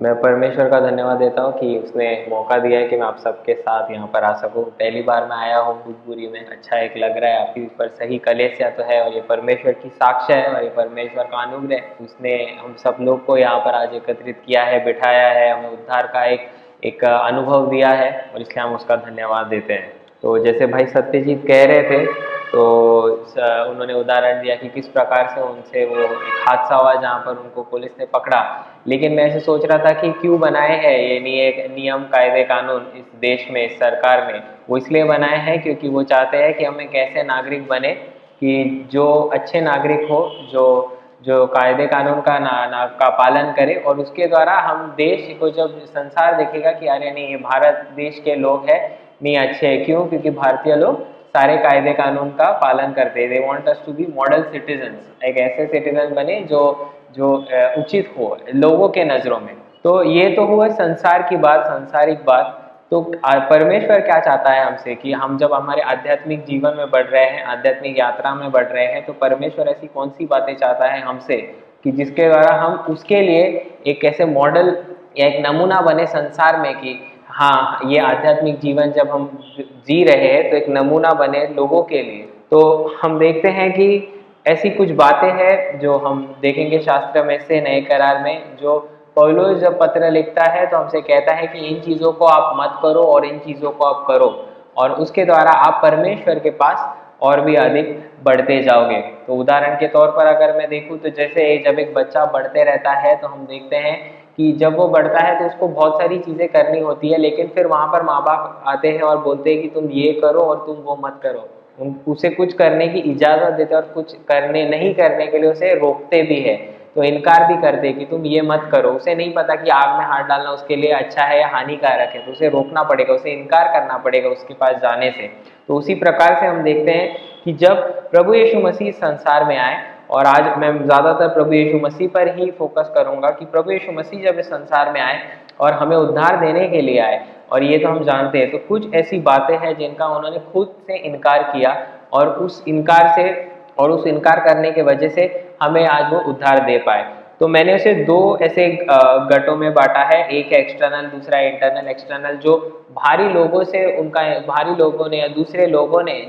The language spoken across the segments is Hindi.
मैं परमेश्वर का धन्यवाद देता हूँ कि उसने मौका दिया है कि मैं आप सबके साथ यहाँ पर आ सकूँ। पहली बार मैं आया हूँ भोजपुरी में, अच्छा एक लग रहा है। आपकी पर सही कलेसिया तो है और ये परमेश्वर की साक्ष्य है और ये परमेश्वर का अनुग्रह। उसने हम सब लोग को यहाँ पर आज एकत्रित किया है, बिठाया है, हमें उद्धार का एक अनुभव दिया है और इसलिए हम उसका धन्यवाद देते हैं। तो जैसे भाई सत्यजीत कह रहे थे, तो उन्होंने उदाहरण दिया कि किस प्रकार से उनसे वो एक हादसा हुआ जहाँ पर उनको पुलिस ने पकड़ा। लेकिन मैं ऐसे सोच रहा था कि क्यों बनाए हैं ये नियम कायदे कानून इस देश में, इस सरकार में। वो इसलिए बनाए हैं क्योंकि वो चाहते हैं कि हम एक ऐसे नागरिक बने कि जो अच्छे नागरिक हो, जो जो कायदे कानून का पालन करे और उसके द्वारा हम देश को, जब संसार देखेगा कि अरे नहीं ये भारत देश के लोग हैं, नहीं अच्छे है। क्यों? क्योंकि भारतीय लोग सारे कायदे कानून का पालन करते हैं। They want us to be model citizens, एक ऐसे सिटीजन बने जो जो उचित हो लोगों के नज़रों में। तो ये तो हुआ संसार की बात, सांसारिक बात। तो परमेश्वर क्या चाहता है हमसे कि हम जब हमारे आध्यात्मिक जीवन में बढ़ रहे हैं, आध्यात्मिक यात्रा में बढ़ रहे हैं, तो परमेश्वर ऐसी कौन सी बातें चाहता है हमसे कि जिसके द्वारा हम उसके लिए एक ऐसे मॉडल या एक नमूना बने संसार में कि हाँ ये आध्यात्मिक जीवन जब हम जी रहे हैं तो एक नमूना बने लोगों के लिए। तो हम देखते हैं कि ऐसी कुछ बातें हैं जो हम देखेंगे शास्त्र में से नए करार में, जो पौलुस जब पत्र लिखता है तो हमसे कहता है कि इन चीज़ों को आप मत करो और इन चीज़ों को आप करो, और उसके द्वारा आप परमेश्वर के पास और भी अधिक बढ़ते जाओगे। तो उदाहरण के तौर पर अगर मैं देखूँ तो जैसे जब एक बच्चा बढ़ते रहता है तो हम देखते हैं कि जब वो बढ़ता है तो उसको बहुत सारी चीज़ें करनी होती है, लेकिन फिर वहाँ पर माँ बाप आते हैं और बोलते हैं कि तुम ये करो और तुम वो मत करो। उसे कुछ करने की इजाज़त देते हैं और कुछ करने नहीं करने के लिए उसे रोकते भी है, तो इनकार भी करते हैं कि तुम ये मत करो। उसे नहीं पता कि आग में हाथ डालना उसके लिए अच्छा है या हानिकारक है, तो उसे रोकना पड़ेगा, उसे इनकार करना पड़ेगा उसके पास जाने से। तो उसी प्रकार से हम देखते हैं कि जब प्रभु यीशु मसीह संसार में आए, और आज मैं ज़्यादातर प्रभु यीशु मसीह पर ही फोकस करूंगा कि प्रभु यीशु मसीह जब इस संसार में आए और हमें उद्धार देने के लिए आए, और ये तो हम जानते हैं, तो कुछ ऐसी बातें हैं जिनका उन्होंने खुद से इनकार किया और उस इनकार करने के वजह से हमें आज वो उद्धार दे पाए। तो मैंने उसे दो ऐसे गटों में बांटा है, एक है एक्सटर्नल, दूसरा इंटरनल। एक्सटर्नल जो भारी लोगों ने या दूसरे लोगों ने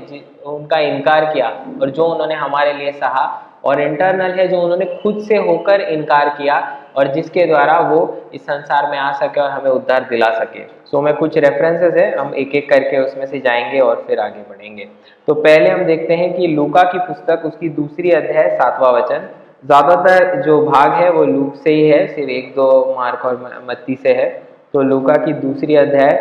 उनका इनकार किया और जो उन्होंने हमारे लिए सहा, और इंटरनल है जो उन्होंने खुद से होकर इनकार किया और जिसके द्वारा वो इस संसार में आ सके और हमें उद्धार दिला सके। सो मैं कुछ रेफरेंसेस है, हम एक एक करके उसमें से जाएंगे और फिर आगे बढ़ेंगे। तो पहले हम देखते हैं कि लूका की पुस्तक, उसकी 2 अध्याय 7वां वचन। ज़्यादातर जो भाग है वो लूक से ही है, सिर्फ 1-2 मार्क और मत्ती से है। तो लूका की 2 अध्याय,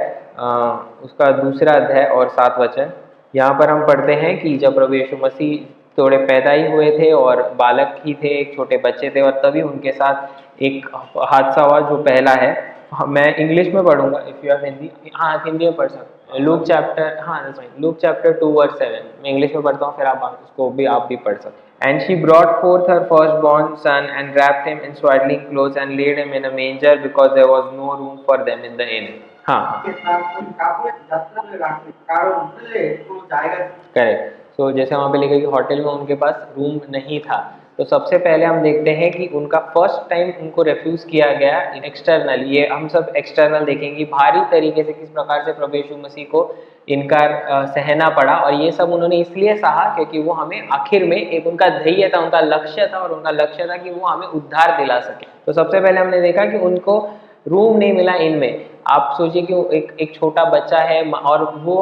उसका 2 अध्याय और 7 वचन, यहाँ पर हम पढ़ते हैं कि जब प्रभु यीशु मसीह थोड़े पैदा ही हुए थे और बालक ही थे, एक छोटे बच्चे थे, और तभी उनके साथ एक हादसा हुआ जो पहला है। मैं इंग्लिश में पढ़ूंगा, इफ़ यू हैव हिंदी, हाँ हिंदी में पढ़ सकते। लूक चैप्टर, हाँ लूक चैप्टर 2:7, मैं इंग्लिश में पढ़ता हूँ, फिर आप उसको भी आप भी पढ़ सकते। And she brought forth her firstborn son and wrapped him in swaddling clothes and laid him in a manger because there was no room for them in the inn. हाँ करेक्ट। तो जैसे वहाँ पे लिखा कि होटल में उनके पास रूम नहीं था। तो सबसे पहले हम देखते हैं कि उनका फर्स्ट टाइम उनको रिफ्यूज़ किया गया एक्सटर्नल। ये हम सब एक्सटर्नल देखेंगे भारी तरीके से किस प्रकार से प्रभु यीशु मसीह को इनकार सहना पड़ा, और ये सब उन्होंने इसलिए सहा क्योंकि वो हमें आखिर में एक उनका ध्येय था, उनका लक्ष्य था, और उनका लक्ष्य था कि वो हमें उद्धार दिला सके। तो सबसे पहले हमने देखा कि उनको रूम नहीं मिला इनमें। आप सोचिए कि एक छोटा बच्चा है और वो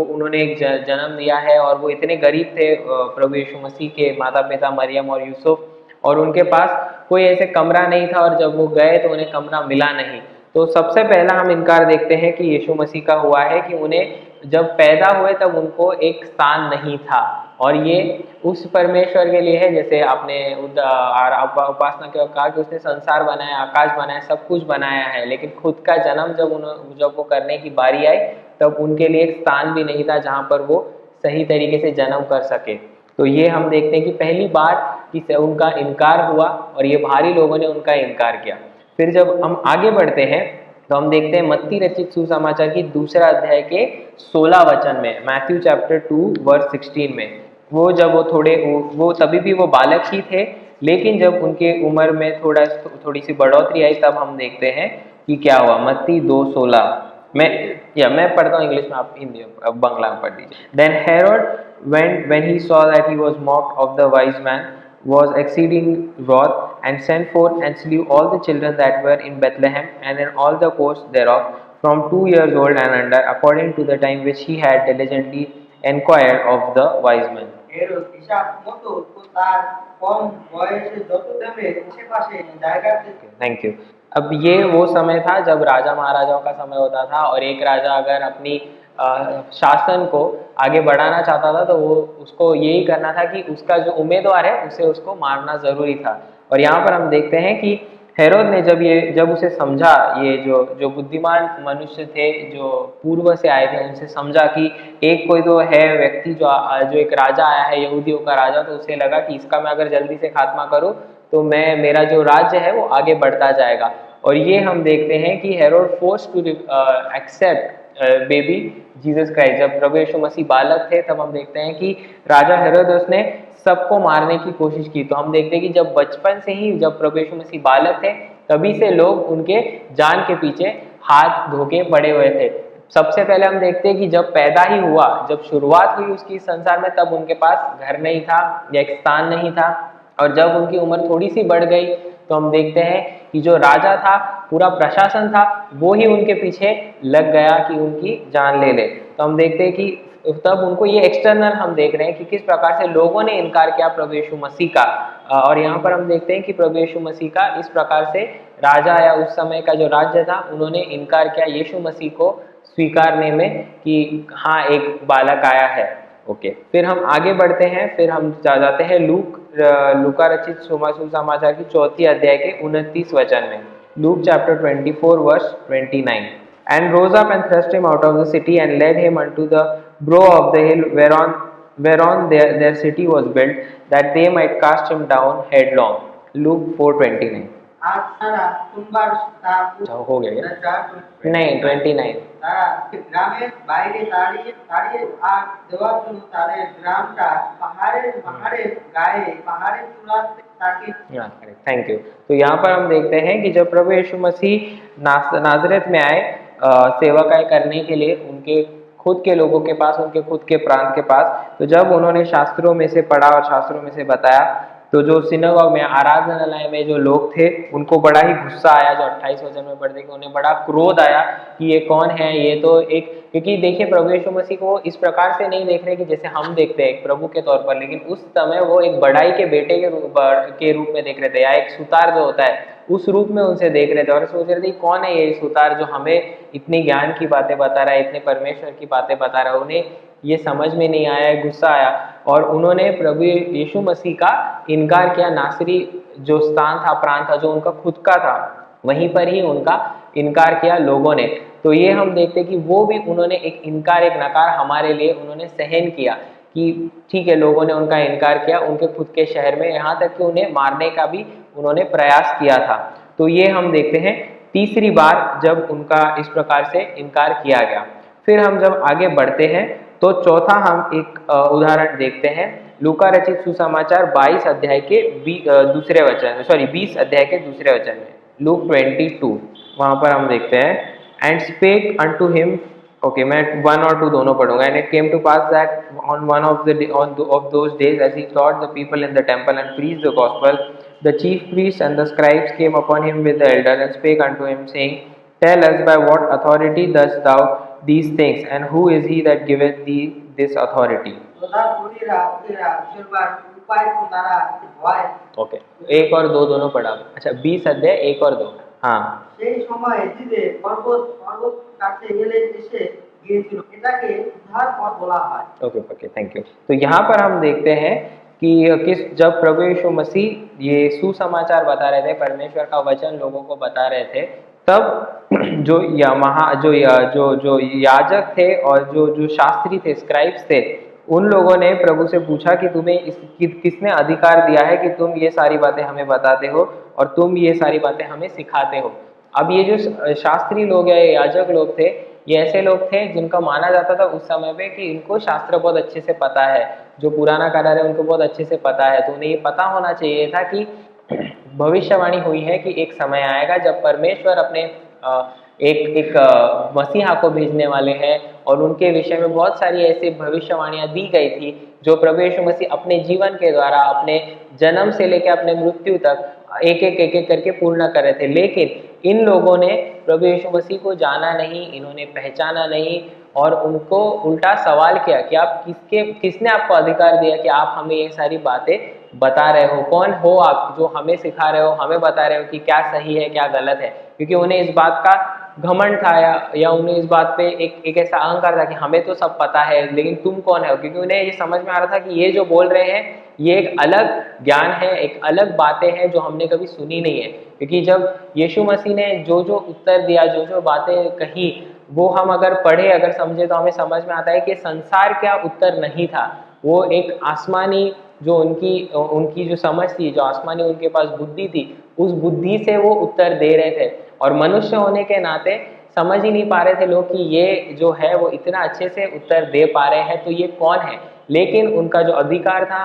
उन्होंने एक जन्म दिया है, और वो इतने गरीब थे प्रभु यीशु मसीह के माता पिता मरियम और यूसुफ, और उनके पास कोई ऐसे कमरा नहीं था, और जब वो गए तो उन्हें कमरा मिला नहीं। तो सबसे पहला हम इनकार देखते हैं कि यीशु मसीह का हुआ है कि उन्हें जब पैदा हुए तब उनको एक स्थान नहीं था, और ये उस परमेश्वर के लिए है। जैसे आपने उपासना के कहा कि उसने संसार बनाया, आकाश बनाया, सब कुछ बनाया है, लेकिन खुद का जन्म जब वो करने की बारी आई तब उनके लिए एक स्थान भी नहीं था जहाँ पर वो सही तरीके से जन्म कर सके। तो ये हम देखते हैं कि पहली बार कि उनका इनकार हुआ और ये भारी लोगों ने उनका इनकार किया। फिर जब हम आगे बढ़ते हैं तो हम देखते हैं मत्ती रचित सुसमाचार की 2 अध्याय के 16 वचन में, मैथ्यू चैप्टर 2 वर्स 16 में, वो जब वो तभी भी वो बालक ही थे, लेकिन जब उनके उम्र में थोड़ी सी बढ़ोतरी आई तब हम देखते हैं कि क्या हुआ। मत्ती 2:16 मैं पढ़ता हूँ इंग्लिश में, आप हिंदी बंगला में पढ़ दीजिए। Then Herod when he saw that he was mocked of the wise man was exceeding wroth and sent forth and slew all the children that were in Bethlehem and in all the coasts thereof from 2 years old and under according to the time which he had diligently inquired of the wise men। Herod হিসাব মতো তো তার কম বয়সে যত দেবে আশেপাশে জায়গাতে। Thank you. अब ये वो समय था जब राजा महाराजाओं का समय होता था और एक राजा अगर अपनी शासन को आगे बढ़ाना चाहता था तो वो उसको यही करना था कि उसका जो उम्मीदवार है उसे उसको मारना जरूरी था। और यहाँ पर हम देखते हैं कि हेरोद ने जब उसे समझा, ये जो बुद्धिमान मनुष्य थे जो पूर्व से आए थे उनसे समझा कि एक कोई तो है व्यक्ति जो एक राजा आया है यहूदियों का राजा, तो उसे लगा कि इसका मैं अगर जल्दी से खात्मा करूं तो मेरा जो राज्य है वो आगे बढ़ता जाएगा। और ये हम देखते हैं कि Herod force to accept baby Jesus Christ. जब प्रभु यीशु मसीह बालक थे तब हम देखते हैं कि राजा हेरोदेस ने सबको मारने की कोशिश की। तो हम देखते हैं कि जब बचपन से ही जब प्रभु यीशु मसीह बालक थे तभी से लोग उनके जान के पीछे हाथ धोके पड़े हुए थे। सबसे पहले हम देखते हैं कि जब पैदा ही हुआ, जब शुरुआत हुई उसकी संसार में, तब उनके पास घर नहीं था या एक स्थान नहीं था। और जब उनकी उम्र थोड़ी सी बढ़ गई तो हम देखते हैं कि जो राजा था, पूरा प्रशासन था, वो ही उनके पीछे लग गया कि उनकी जान ले ले। तो हम देखते हैं कि तब उनको ये एक्सटर्नल हम देख रहे हैं कि किस प्रकार से लोगों ने इनकार किया प्रभु यीशु मसीह का। और यहाँ पर हम देखते हैं कि प्रभु यीशु मसीह का इस प्रकार से राजा या उस समय का जो राज्य था उन्होंने इनकार किया यीशु मसीह को स्वीकारने में कि हाँ एक बालक आया है। ओके, फिर हम आगे बढ़ते हैं, फिर हम जाते हैं लूका रचित सुसमाचार की 4 अध्याय के 29 वचन में। Luke chapter 24 verse 29। And rose up and thrust him out of the city and led him unto the brow of the hill whereon their city was built, that they might cast him down headlong। Luke 4:29। आज तारा সোমবার हो गया क्या? नहीं, 29। তারা গ্রামের বাইরে দাঁড়িয়ে দাঁড়িয়ে আর দেওয়ার জন্য তাদের গ্রামটা পাহাড়ের গায়ে পাহাড়ের চূড়াতে তাকে। Thank you. तो यहाँ पर हम देखते हैं कि जब प्रभु यीशु मसीह नाजरेत में आए सेवकाई करने के लिए उनके खुद के लोगों के पास, उनके खुद के प्रांत के पास, तो जब उन्होंने शास्त्रों में से पढ़ा और शास्त्रों में से बताया तो जो सिनेगॉग में, आराधनालय में जो लोग थे उनको बड़ा ही गुस्सा आया। जो 28 वचन में पढ़ते कि उन्हें बड़ा क्रोध आया कि ये कौन है, ये तो एक, क्योंकि देखिए प्रभु यीशु मसीह को इस प्रकार से नहीं देख रहे कि जैसे हम देखते हैं एक प्रभु के तौर पर, लेकिन उस समय वो एक बड़ाई के बेटे के रूप में देख रहे थे, या एक सुतार जो होता है उस रूप में उनसे देख रहे थे और सोच रहे थे कौन है ये सुतार जो हमें इतनी ज्ञान की बातें बता रहा है, इतने परमेश्वर की बातें बता रहा है। उन्हें ये समझ में नहीं आया, गुस्सा आया और उन्होंने प्रभु यीशु मसीह का इनकार किया। नासरी जो स्थान था, प्रांत था, जो उनका खुद का था, वहीं पर ही उनका इनकार किया लोगों ने। तो ये हम देखते कि वो भी उन्होंने एक इनकार, एक नकार हमारे लिए उन्होंने सहन किया कि ठीक है, लोगों ने उनका इनकार किया उनके खुद के शहर में, यहाँ तक कि उन्हें मारने का भी उन्होंने प्रयास किया था। तो ये हम देखते हैं तीसरी बार जब उनका इस प्रकार से इनकार किया गया। फिर हम जब आगे बढ़ते हैं तो चौथा हम एक उदाहरण देखते हैं लूका रचित सुसमाचार 22 अध्याय के 20 अध्याय के दूसरे वचन में। लूक 22 वहां पर हम देखते हैं and spake unto him. Okay, मैं 1 और 2 दोनों पढ़ूंगा। And it came to pass that on one of those days as he taught the people in the temple and preached the gospel, the chief priests and the scribes came upon him with the elders and spake unto him, saying, Tell us by what authority dost thou these things, and who is he that giveth thee this authority? Okay, 1 और 2 दोनों पढ़ा। अच्छा, 20 अध्याय 1 और 2। हाँ, সেই সময় জিদে পর্বত কাছে এলে এসে গিয়েছিল, এটাকে উদ্ধার পথ বলা হয়। Okay, thank you. तो यहाँ पर हम देखते हैं कि जब प्रभु यीशु मसीह ये सुसमाचार बता रहे थे, परमेश्वर का वचन लोगों को बता रहे थे, तब जो याजक थे और जो शास्त्री थे, स्क्राइब्स थे, उन लोगों ने प्रभु से पूछा कि तुम्हें किसने अधिकार दिया है कि तुम ये सारी बातें हमें बताते हो और तुम ये सारी बातें हमें सिखाते हो। अब ये जो शास्त्री लोग या याजक लोग थे, ये ऐसे लोग थे जिनका माना जाता था उस समय पे कि इनको शास्त्र बहुत अच्छे से पता है, जो पुराना काल है उनको बहुत अच्छे से पता है। तो उन्हें ये पता होना चाहिए था कि भविष्यवाणी हुई है कि एक समय आएगा जब परमेश्वर अपने एक मसीहा को भेजने वाले हैं, और उनके विषय में बहुत सारी ऐसी भविष्यवाणियां दी गई थी जो प्रभु यीशु मसीह अपने जीवन के द्वारा अपने जन्म से लेकर अपने मृत्यु तक एक एक करके पूर्ण कर रहे थे। लेकिन इन लोगों ने प्रभु यीशु मसीह को जाना नहीं, इन्होंने पहचाना नहीं, और उनको उल्टा सवाल किया कि आप किसने आपको अधिकार दिया कि आप हमें ये सारी बातें बता रहे हो, कौन हो आप जो हमें सिखा रहे हो, हमें बता रहे हो कि क्या सही है क्या गलत है। क्योंकि उन्हें इस बात का घमंड था या उन्हें इस बात पे एक ऐसा अहंकार था कि हमें तो सब पता है लेकिन तुम कौन है। क्योंकि उन्हें ये समझ में आ रहा था कि ये जो बोल रहे हैं ये एक अलग ज्ञान है, एक अलग बातें हैं जो हमने कभी सुनी नहीं है। क्योंकि जब यीशु मसीह ने जो जो उत्तर दिया, जो जो बातें कही, वो हम अगर पढ़े अगर समझे तो हमें समझ में आता है कि संसार क्या उत्तर नहीं था, वो एक आसमानी जो उनकी जो समझ थी, जो आसमानी उनके पास बुद्धि थी, उस बुद्धि से वो उत्तर दे रहे थे। और मनुष्य होने के नाते समझ ही नहीं पा रहे थे लोग कि ये जो है वो इतना अच्छे से उत्तर दे पा रहे हैं तो ये कौन है। लेकिन उनका जो अधिकार था,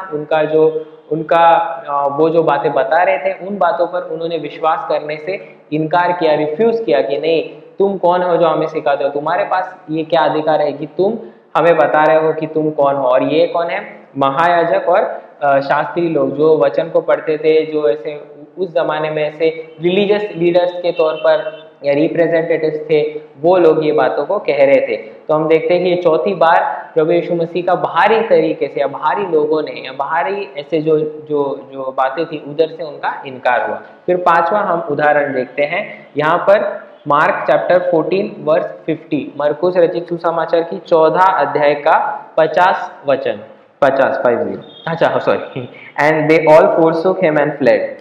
वो जो बातें बता रहे थे उन बातों पर उन्होंने विश्वास करने से इनकार किया, रिफ्यूज किया कि नहीं, तुम कौन हो जो हमें सिखाते हो, तुम्हारे पास ये क्या अधिकार है कि तुम हमें बता रहे हो कि तुम कौन हो। और ये कौन है? महायाजक और शास्त्री लोग जो वचन को पढ़ते थे, जो ऐसे उस जमाने में ऐसे रिलीजियस लीडर्स के तौर पर या रिप्रेजेंटेटिव्स थे, वो लोग ये बातों को कह रहे थे। तो हम देखते हैं कि ये चौथी बार प्रभु यीशु मसीह का बाहरी तरीके से या बाहरी लोगों ने या बाहरी ऐसे जो जो जो बातें थी उधर से उनका इनकार हुआ। फिर पांचवा हम उदाहरण देखते हैं यहाँ पर मार्क चैप्टर 14 वर्स 50, मरकुस रचित सुसमाचार की 14 अध्याय का 50 वचन, 50 अच्छा sorry, and they all forsook him and fled।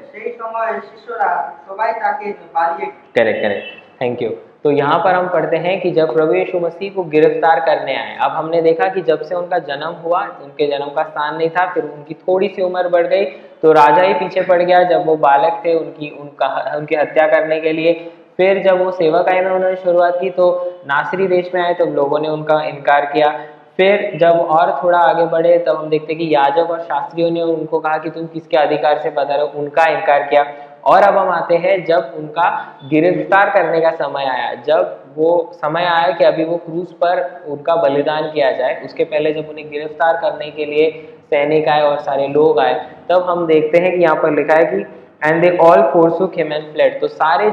Correct, thank you. तो यहाँ पर हम पढ़ते हैं कि जब प्रभु यीशु मसीह को गिरफ्तार करने आए, अब हमने देखा कि जब से उनका जन्म हुआ उनके जन्म का स्थान नहीं था, फिर उनकी थोड़ी सी उम्र बढ़ गई तो राजा ही पीछे पड़ गया जब वो बालक थे उनकी हत्या करने के लिए। फिर जब वो सेवकाई में उन्होंने शुरुआत की तो नासरी देश में आए तो लोगों ने उनका इनकार किया। फिर जब और थोड़ा आगे बढ़े तब हम देखते कि याजक और शास्त्रियों ने उनको कहा कि तुम किसके अधिकार से बता रहे हो, उनका इनकार किया। और अब हम आते हैं जब उनका गिरफ्तार करने का समय आया, जब वो समय आया कि अभी वो क्रूस पर उनका बलिदान किया जाए, उसके पहले जब उन्हें गिरफ्तार करने के लिए सैनिक आए और सारे लोग आए, तब हम देखते हैं कि यहाँ पर लिखा है कि and they all forsook him and fled। तो सारे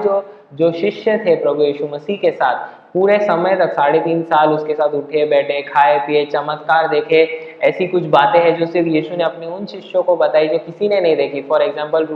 जो शिष्य थे प्रभु यीशु मसीह के साथ पूरे समय तक 3.5 साल उसके साथ उठे बैठे, खाए पिए, चमत्कार देखे, ऐसी कुछ बातें हैं जो सिर्फ यीशु ने अपने उन शिष्यों को बताई जो किसी ने नहीं देखी। फॉर एग्जाम्पल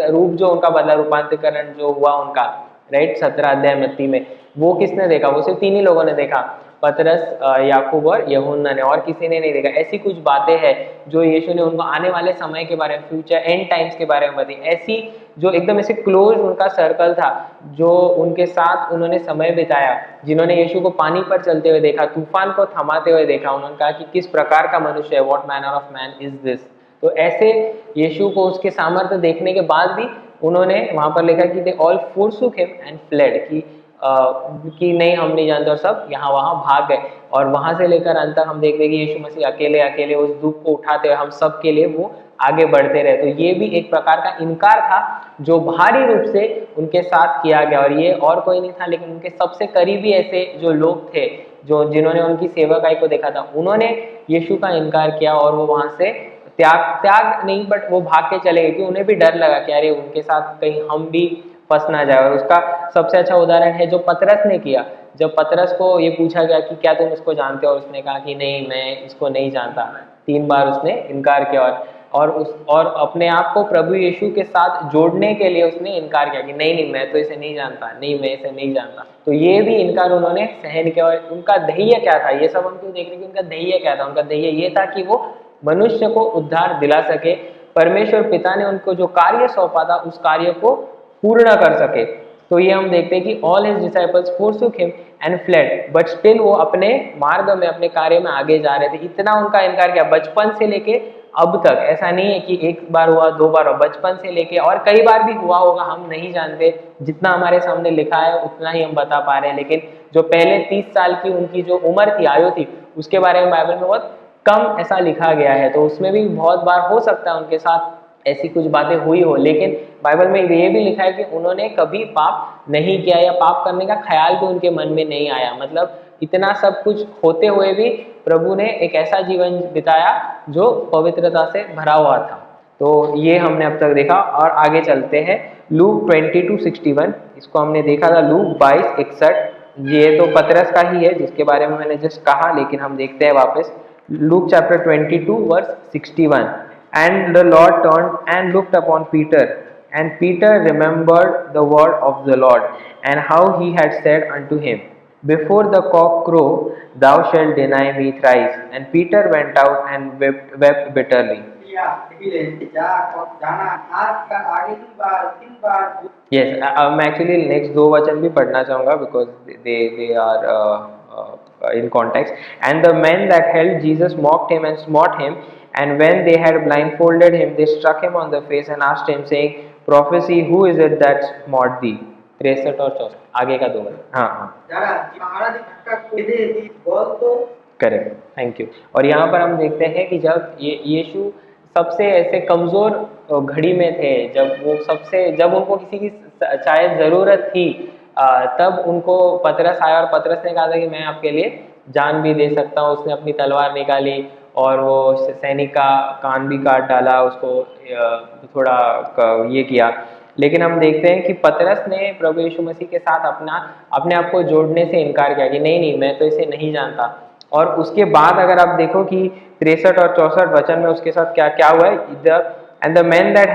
रूप जो उनका बदला, रूपांतरीकरण जो हुआ उनका, राइट, 17 अध्याय मत्ती में, वो किसने देखा? वो सिर्फ 3 ही लोगों ने देखा, पतरस, याकूब और यूहन्ना ने, और किसी ने नहीं देखा। ऐसी कुछ बातें हैं जो यीशु ने उनको आने वाले समय के बारे में, फ्यूचर एंड टाइम्स के बारे में बताई। ऐसी जो एकदम ऐसे क्लोज उनका सर्कल था, जो उनके साथ उन्होंने समय बिताया, जिन्होंने यीशु को पानी पर चलते हुए देखा, तूफान को थमाते हुए देखा, उन्होंने कहा कि किस प्रकार का मनुष्य है, what manner of man is this. तो ऐसे यीशु को उसके सामर्थ्य देखने के बाद भी उन्होंने वहां पर लिखा कि they all forsook him and fled, कि नहीं हम नहीं जानते, और सब यहाँ वहाँ भाग गए। और वहां से लेकर अंत तक हम देखते हैं कि यीशु मसीह अकेले अकेले उस दुख को उठाते हुए हम सब के लिए वो आगे बढ़ते रहे। तो ये भी एक प्रकार का इनकार था जो बाहरी रूप से उनके साथ किया गया, और ये और कोई नहीं था लेकिन उनके सबसे करीबी ऐसे जो लोग थे जिन्होंने उनकी सेवकाई को देखा था, उन्होंने यीशु का इनकार किया और वो वहां से त्याग नहीं बट वो भाग के चले गए, क्योंकि उन्हें भी डर लगा कि अरे उनके साथ कहीं हम भी फंस ना जाए। और उसका सबसे अच्छा उदाहरण है जो पतरस ने किया। जब पतरस को ये पूछा गया कि क्या तुम इसको जानते हो, और उसने कहा कि नहीं, मैं इसको नहीं जानता। 3 बार उसने इनकार किया और अपने आप को प्रभु यीशु के साथ जोड़ने के लिए उसने इनकार किया कि नहीं मैं तो इसे नहीं जानता, नहीं मैं इसे नहीं जानता। तो ये भी इनकार उन्होंने सहन किया। और उनका ध्येय क्या था, ये सब हम क्यों देख रहे हैं कि उनका ध्येय क्या था? उनका ध्येय ये था कि वो मनुष्य को उद्धार दिला सके, परमेश्वर पिता ने उनको जो कार्य सौंपा था उस कार्य को पूर्ण कर सके। तो ये हम देखते हैं कि all his disciples forsook him and fled, but still वो अपने मार्ग में, अपने कार्य में आगे जा रहे थे। इतना उनका इनकार किया, बचपन से लेके अब तक, ऐसा नहीं है कि एक बार हुआ, दो बार हुआ, बचपन से लेके और कई बार भी हुआ होगा, हम नहीं जानते। जितना हमारे सामने लिखा है उतना ही हम बता पा रहे हैं, लेकिन जो पहले 30 साल की उनकी जो उम्र थी, आयु थी, उसके बारे में बाइबल में बहुत कम ऐसा लिखा गया है। तो उसमें भी बहुत बार हो सकता है उनके साथ ऐसी कुछ बातें हुई हो, लेकिन बाइबल में ये भी लिखा है कि उन्होंने कभी पाप नहीं किया या पाप करने का ख्याल भी उनके मन में नहीं आया। मतलब इतना सब कुछ होते हुए भी प्रभु ने एक ऐसा जीवन बिताया जो पवित्रता से भरा हुआ था। तो ये हमने अब तक देखा, और आगे चलते हैं लूक 22:61। इसको हमने देखा था लूक 22:61। ये तो पतरस का ही है जिसके बारे में मैंने जस्ट कहा, लेकिन हम देखते हैं वापस Luke chapter 22:61। And the Lord turned and looked upon Peter, and Peter remembered the word of the Lord, and how he had said unto him, Before the cock crow, thou shalt deny me thrice. And Peter went out and wept bitterly. Yes, मैं एक्चुअली नेक्स्ट दो वचन भी पढ़ना चाहूँगा because they are in context. And the men that held Jesus mocked him and smote him, and when they had blindfolded him, they struck him on the face and asked him, saying, Prophecy, who is it that smote thee? 63 और 64 आगे का दो वचन। हाँ, करेक्ट, थैंक यू। और यहाँ पर हम देखते हैं कि जब यीशु सबसे ऐसे कमजोर घड़ी में थे, जब उनको किसी की शायद जरूरत थी, तब उनको पतरस आया और पतरस ने कहा था कि मैं आपके लिए जान भी दे सकता हूँ। उसने अपनी तलवार निकाली और वो सैनिक का कान भी काट डाला, उसको थोड़ा ये किया। लेकिन हम देखते हैं कि पतरस ने प्रभु यीशु मसीह के साथ अपने आप को जोड़ने से इनकार किया कि नहीं, मैं तो इसे नहीं जानता। और उसके बाद अगर आप देखो कि 63 और 64 वचन में उसके साथ क्या क्या हुआ है। And the man that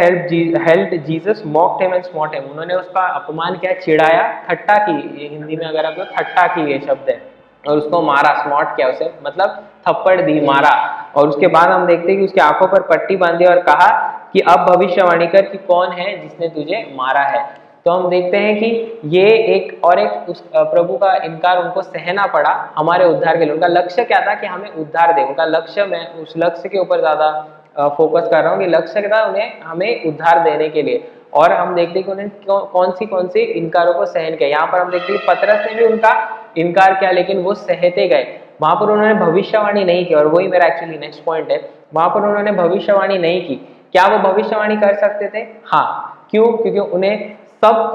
held Jesus mocked him and smote him. उन्होंने उसका अपमान किया, चिढ़ाया, ठट्टा की, ये हिंदी में अगर आप ठट्टा की ये शब्द है, और उसको मारा, स्मॉट किया उसे, मतलब थप्पड़ दी, मारा। और उसके बाद हम देखते हैं कि उसकी आंखों पर पट्टी बांधी और कहा कि अब भविष्यवाणी कर कि कौन है जिसने तुझे मारा है। तो हम देखते हैं कि ये एक उस प्रभु का इनकार उनको सहना पड़ा हमारे उद्धार के लिए। उनका लक्ष्य क्या था कि हमें उद्धार दे। उनका लक्ष्य, मैं उस लक्ष्य के ऊपर ज्यादा फोकस कर रहा हूँ कि लक्ष्य क्या था उन्हें हमें उद्धार देने के लिए। और हम देखते हैं कि उन्हें कौन सी इनकारों को सहन किया। यहाँ पर हम देखते हैं कि पतरस ने भी उनका इनकार किया, लेकिन वो सहते गए। वहां पर उन्होंने भविष्यवाणी नहीं की, और वही मेरा एक्चुअली नेक्स्ट पॉइंट है। वहां पर उन्होंने भविष्यवाणी नहीं की। क्या वो भविष्यवाणी कर सकते थे? हाँ। क्यों? क्योंकि उन्हें सब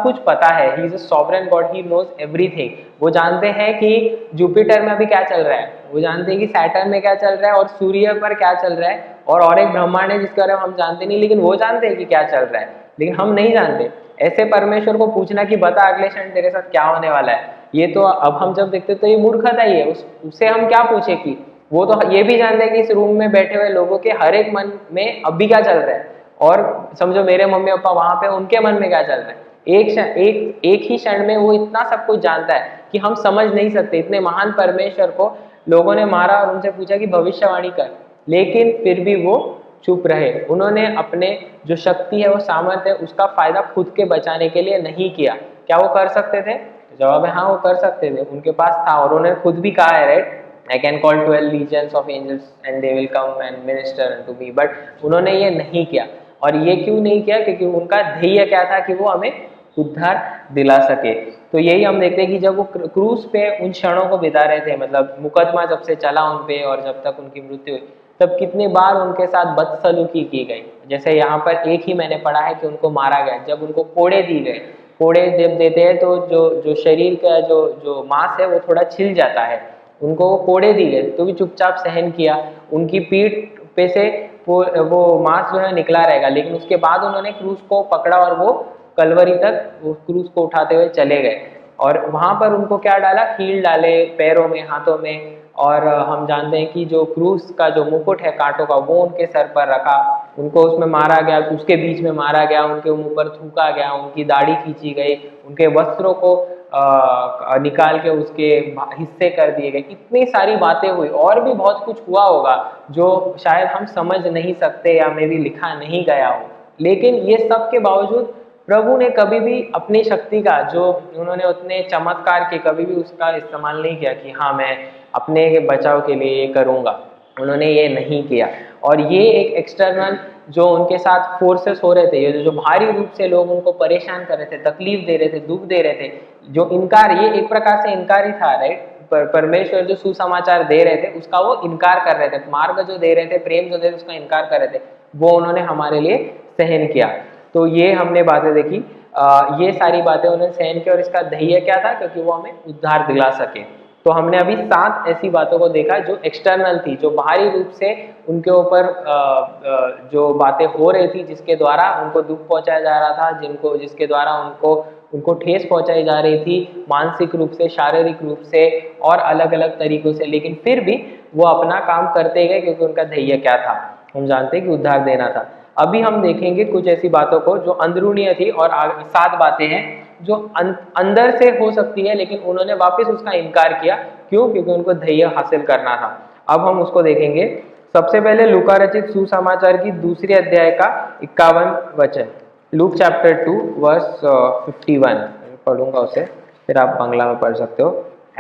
कुछ पता है। He is a sovereign God, he knows everything. वो जानते हैं कि जुपिटर में अभी क्या चल रहा है, वो जानते हैं कि सैटर्न में क्या चल रहा है, और सूर्य पर क्या चल रहा है, और एक ब्रह्मांड है जिसके बारे में हम जानते नहीं, लेकिन वो जानते हैं कि क्या चल रहा है, लेकिन हम नहीं जानते। ऐसे परमेश्वर को पूछना कि बता अगले क्षण तेरे साथ क्या होने वाला है, ये तो अब हम जब देखते तो ये मूर्खता ही है। उससे हम क्या पूछे कि वो तो ये भी जानते हैं कि इस रूम में बैठे हुए लोगों के हर एक मन में अभी क्या चल रहा है, और समझो मेरे मम्मी पापा वहां पे, उनके मन में क्या चल रहा है। एक ही क्षण में वो इतना सब कुछ जानता है कि हम समझ नहीं सकते। इतने महान परमेश्वर को लोगों ने मारा और उनसे पूछा कि भविष्यवाणी कर, लेकिन फिर भी वो चुप रहे। उन्होंने अपने जो शक्ति है, वो सामर्थ्य है, उसका फायदा खुद के बचाने के लिए नहीं किया। क्या वो कर सकते थे? जवाब है हाँ, वो कर सकते थे, उनके पास था। और उन्होंने खुद भी कहा है, right, I can call 12 legions of angels and they will come and minister unto me, but उन्होंने ये नहीं किया। और ये क्यों नहीं किया? क्योंकि उनका ध्येय क्या था कि वो हमें उद्धार दिला सके। तो यही हम देखते हैं कि जब वो क्रूस पे उन क्षणों को बिता रहे थे, मतलब मुकदमा जब से चला उन पे और जब तक उनकी मृत्यु हुई, तब कितनी बार उनके साथ बदसलूकी की गई। जैसे यहाँ पर एक ही मैंने पढ़ा है कि उनको मारा गया, जब उनको कोड़े दी गए। कोड़े जब देते हैं तो जो शरीर का जो मांस है वो थोड़ा छिल जाता है, उनको वो कोड़े दी गए तो भी चुपचाप सहन किया। उनकी पीठ पे से वो मांस जो है निकला रहेगा, लेकिन उसके बाद उन्होंने क्रूस को पकड़ा और वो कलवरी तक वो क्रूस को उठाते हुए चले गए। और वहां पर उनको क्या डाला? कील डाले पैरों में, हाथों में। और हम जानते हैं कि जो क्रूस का जो मुकुट है कांटों का, वो उनके सर पर रखा, उनको उसमें मारा गया, उसके बीच में मारा गया, उनके मुंह पर थूका गया, उनकी दाढ़ी खींची गई, उनके वस्त्रों को निकाल के उसके हिस्से कर दिए गए। इतनी सारी बातें हुई, और भी बहुत कुछ हुआ होगा जो शायद हम समझ नहीं सकते या मे भी लिखा नहीं गया हो। लेकिन ये सब के बावजूद प्रभु ने कभी भी अपनी शक्ति का, जो उन्होंने उतने चमत्कार के, कभी भी उसका इस्तेमाल नहीं किया कि हाँ मैं अपने बचाव के लिए ये करूँगा। उन्होंने ये नहीं किया। और ये एक एक्सटर्नल जो उनके साथ फोर्सेस हो रहे थे, ये जो भारी रूप से लोग उनको परेशान कर रहे थे, तकलीफ दे रहे थे, दुख दे रहे थे, जो इनकार, ये एक प्रकार से इनकार ही था, राइट। परमेश्वर जो सुसमाचार दे रहे थे उसका वो इनकार कर रहे थे, मार्ग जो दे रहे थे, प्रेम जो दे रहे थे उसका इनकार कर रहे थे, वो उन्होंने हमारे लिए सहन किया। तो ये हमने बातें देखी, ये सारी बातें उन्होंने सहन किया और इसका ध्येय क्या था, क्योंकि वो हमें उद्धार दिला सके। तो हमने अभी 7 ऐसी बातों को देखा जो एक्सटर्नल थी, जो बाहरी रूप से उनके ऊपर जो बातें हो रही थी, जिसके द्वारा उनको दुख पहुंचाया जा रहा था, जिसके द्वारा उनको ठेस पहुंचाई जा रही थी, मानसिक रूप से, शारीरिक रूप से और अलग अलग तरीकों से, लेकिन फिर भी वो अपना काम करते गए, क्योंकि उनका ध्येय क्या था, हम जानते हैं कि उद्धार देना था। अभी हम देखेंगे कुछ ऐसी बातों को जो अंदरूनीय थी, और 7 बातें हैं जो अंदर से हो सकती है, लेकिन उन्होंने वापस उसका इनकार किया। क्यों? क्योंकि उनको ध्येय हासिल करना था। अब हम उसको देखेंगे। सबसे पहले लूका रचित सुसमाचार की 2 अध्याय का 51 वचन, लूक चैप्टर 2 वर्स 51 पढ़ूंगा उसे, फिर आप बांग्ला में पढ़ सकते हो।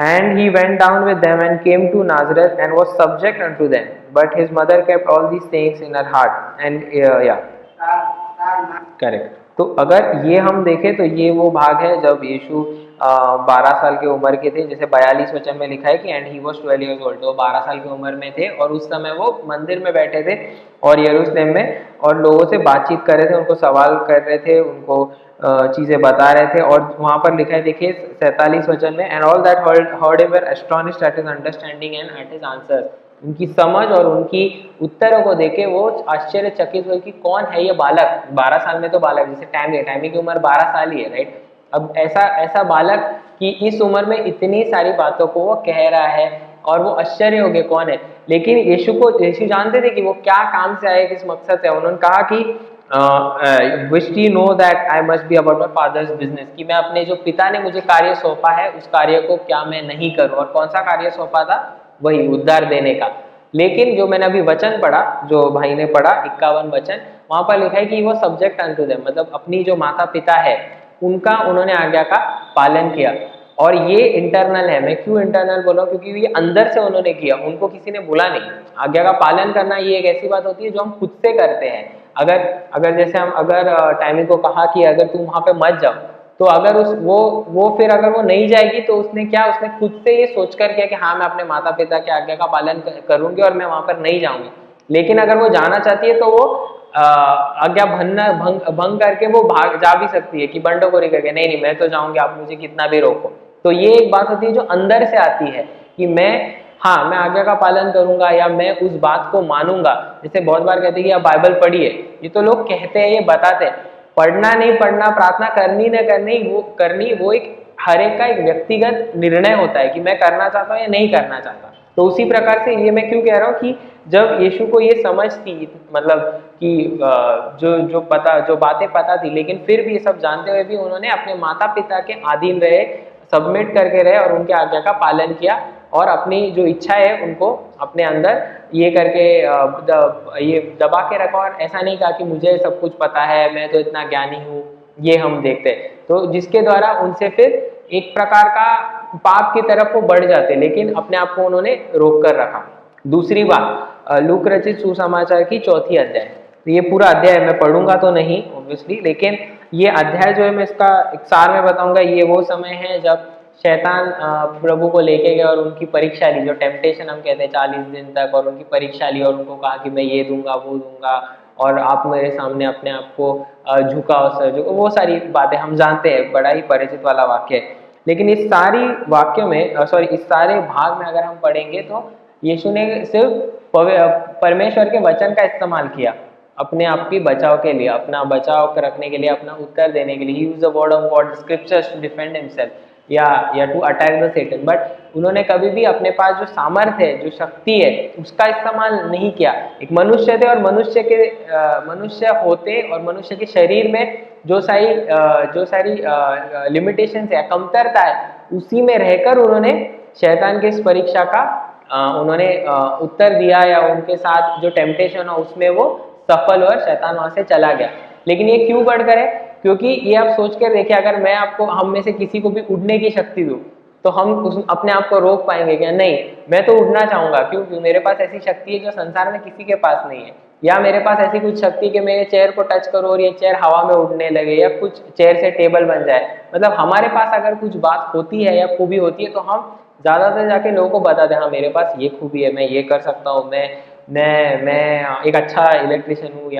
And he went down with them and came to Nazareth and was subject unto them. But his mother kept all these things in her heart. And correct. तो अगर ये हम देखें तो ये वो भाग है जब यीशु 12 साल की उम्र के थे, जैसे 42 वचन में लिखा है कि and he was 12 years old, तो 12 साल की उम्र में थे, और उस समय वो मंदिर में बैठे थे और यरूशलेम में, और लोगों से बातचीत कर रहे थे, उनको सवाल कर रहे थे, उनको चीजें बता रहे थे। और वहां पर लिखा है, देखिए 47 वचन में, and all that heard him were astonished at his understanding and at his answers. उनकी समझ और उनकी उत्तरों को देखे वो आश्चर्यचकित हुए कि कौन है ये बालक। 12 साल में तो बालक, जैसे टैमी की उम्र 12 साल ही है, राइट। अब ऐसा बालक कि इस उम्र में इतनी सारी बातों को वो कह रहा है, और वो आश्चर्य हो गए कौन है। लेकिन यीशु जानते थे कि वो क्या काम से आए, किस मकसद से। उन्होंने कहा कि wish we know that I must be about my father's business, कि मैं अपने जो पिता ने मुझे कार्य सौंपा है उस कार्य को क्या मैं नहीं करूं। और कौन सा कार्य सौंपा था? वही उद्धार देने का। लेकिन जो मैंने अभी वचन पढ़ा, जो भाई ने पढ़ा 51 वचन, वहां पर लिखा है कि वो सब्जेक्ट अनटू देम, मतलब अपनी जो माता पिता है उनका उन्होंने आज्ञा का पालन किया। और ये इंटरनल है। मैं क्यों इंटरनल बोला? क्योंकि ये अंदर से उन्होंने किया, उनको किसी ने बोला नहीं। आज्ञा का पालन करना ये एक ऐसी बात होती है जो हम खुद से करते हैं। अगर जैसे हम टाइमी को कहा कि अगर तुम वहां पे मत जाओ, तो अगर वो फिर अगर वो नहीं जाएगी तो उसने खुद से ये सोच कर किया कि हाँ मैं अपने माता पिता की आज्ञा का पालन करूंगी और मैं वहां पर नहीं जाऊंगी। लेकिन अगर वो जाना चाहती है तो वो आज्ञा भंग करके वो जा भी सकती है कि बंडोखोरी करके, नहीं मैं तो जाऊंगी, आप मुझे कितना भी रोको। तो ये एक बात होती है जो अंदर से आती है कि मैं आज्ञा का पालन करूंगा, या मैं उस बात को मानूंगा। जैसे बहुत बार कहते हैं कि आप बाइबल पढ़िए, ये तो लोग कहते हैं, ये बताते हैं। पढ़ना नहीं पढ़ना, प्रार्थना करनी न करनी, वो एक हर एक का एक व्यक्तिगत निर्णय होता है कि मैं करना चाहता हूँ या नहीं करना चाहता। तो उसी प्रकार से ये मैं क्यों कह रहा हूँ कि जब यीशु को ये समझ थी, मतलब कि जो बातें पता थी, लेकिन फिर भी ये सब जानते हुए भी उन्होंने अपने माता पिता के अधीन रहे, सबमिट करके रहे और उनके आज्ञा का पालन किया, और अपनी जो इच्छा है उनको अपने अंदर ये करके ये दबा के रखा। और ऐसा नहीं कहा कि मुझे सब कुछ पता है, मैं तो इतना ज्ञानी हूँ, ये हम देखते हैं। तो जिसके द्वारा उनसे फिर एक प्रकार का पाप की तरफ वो बढ़ जाते, लेकिन अपने आप को उन्होंने रोक कर रखा। दूसरी बात, लूक रचित सुसमाचार की 4 अध्याय, तो ये पूरा अध्याय मैं पढ़ूंगा तो नहीं ऑब्वियसली, लेकिन ये अध्याय जो है मैं इसका एक सार में बताऊंगा। ये वो समय है जब शैतान प्रभु को लेके गया और उनकी परीक्षा ली, जो टेम्पटेशन हम कहते हैं 40 दिन तक, और उनकी परीक्षा ली और उनको कहा कि मैं ये दूंगा वो दूंगा, और आप मेरे सामने अपने आप को झुकाओ सर झुकाओ, वो सारी बातें हम जानते हैं, बड़ा ही परिचित वाला वाक्य है। लेकिन इस सारी वाक्यों में इस सारे भाग में अगर हम पढ़ेंगे तो यीशु ने सिर्फ परमेश्वर के वचन का इस्तेमाल किया अपने आप की बचाव के लिए, अपना बचाव रखने के लिए, अपना उत्तर देने के लिए। He used the word of God scriptures to defend himself या to attack the Satan. But उन्होंने कभी भी अपने पास जो सामर्थ्य है, जो शक्ति है, उसका इस्तेमाल नहीं किया। एक मनुष्य थे और मनुष्य होते और मनुष्य के शरीर में जो सारी लिमिटेशन है, कमतरता है, उसी में रहकर उन्होंने शैतान की इस परीक्षा का उन्होंने उत्तर दिया, या उनके साथ जो टेम्पटेशन है उसमें वो सफल और शैतान वहां से चला गया। लेकिन ये क्यों बढ़कर है? क्योंकि ये आप सोच कर देखिए, अगर मैं आपको हम में से किसी को भी उड़ने की शक्ति दूं, तो हम अपने आप को रोक पाएंगे क्या? नहीं, मैं तो उड़ना चाहूंगा, क्योंकि मेरे पास ऐसी शक्ति है जो संसार में किसी के पास नहीं है, या मेरे पास ऐसी कुछ शक्ति कि मैं ये चेयर को टच करूँ और ये चेयर हवा में उड़ने लगे, या कुछ चेयर से टेबल बन जाए। मतलब हमारे पास अगर कुछ बात होती है या खूबी होती है तो हम ज्यादातर जाके लोगों को बता दें, हाँ मेरे पास ये खूबी है, मैं ये कर सकता हूँ, मैं एक अच्छा इलेक्ट्रिशियन हूँ,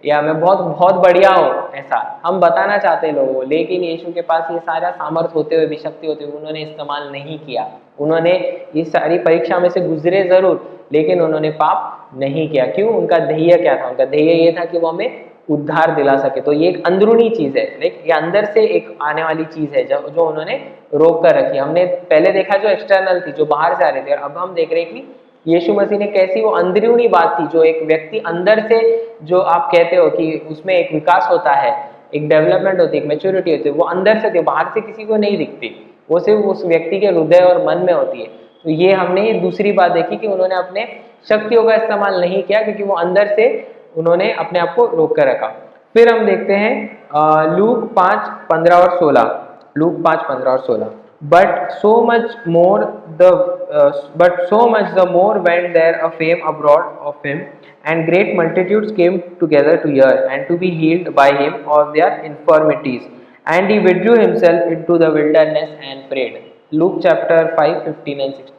या मैं बहुत बहुत बढ़िया हूँ, ऐसा हम बताना चाहते हैं लोगों को। लेकिन यीशु के पास ये सारा सामर्थ्य होते हुए भी, शक्ति होते हुए, उन्होंने इस्तेमाल नहीं किया। उन्होंने इस सारी परीक्षा में से गुजरे जरूर, लेकिन उन्होंने पाप नहीं किया। क्यों? उनका ध्येय क्या था? उनका ध्येय ये था कि वो हमें उद्धार दिला सके। तो ये एक अंदरूनी चीज है, लाइक ये अंदर से एक आने वाली चीज है जो उन्होंने रोक कर रखी। हमने पहले देखा जो एक्सटर्नल थी, जो बाहर से आ रही थी, और अब हम देख रहे हैं कि यीशु मसीह ने कैसी वो अंदरूनी बात थी, जो एक व्यक्ति अंदर से, जो आप कहते हो कि उसमें एक विकास होता है, एक डेवलपमेंट होती है, एक मैच्योरिटी होती है, वो अंदर से थी, बाहर से किसी को नहीं दिखती, वो सिर्फ उस व्यक्ति के हृदय और मन में होती है। तो ये हमने ये दूसरी बात देखी कि उन्होंने अपने शक्तियों का इस्तेमाल नहीं किया, क्योंकि वो अंदर से उन्होंने अपने आप को रोक कर रखा। फिर हम देखते हैं लूक 5:15 और 16। लूक 5:15 और 16। But so much the more went there a fame abroad of him, and great multitudes came together to hear and to be healed by him of their infirmities. And he withdrew himself into the wilderness and prayed. Luke chapter 5:15 and 16.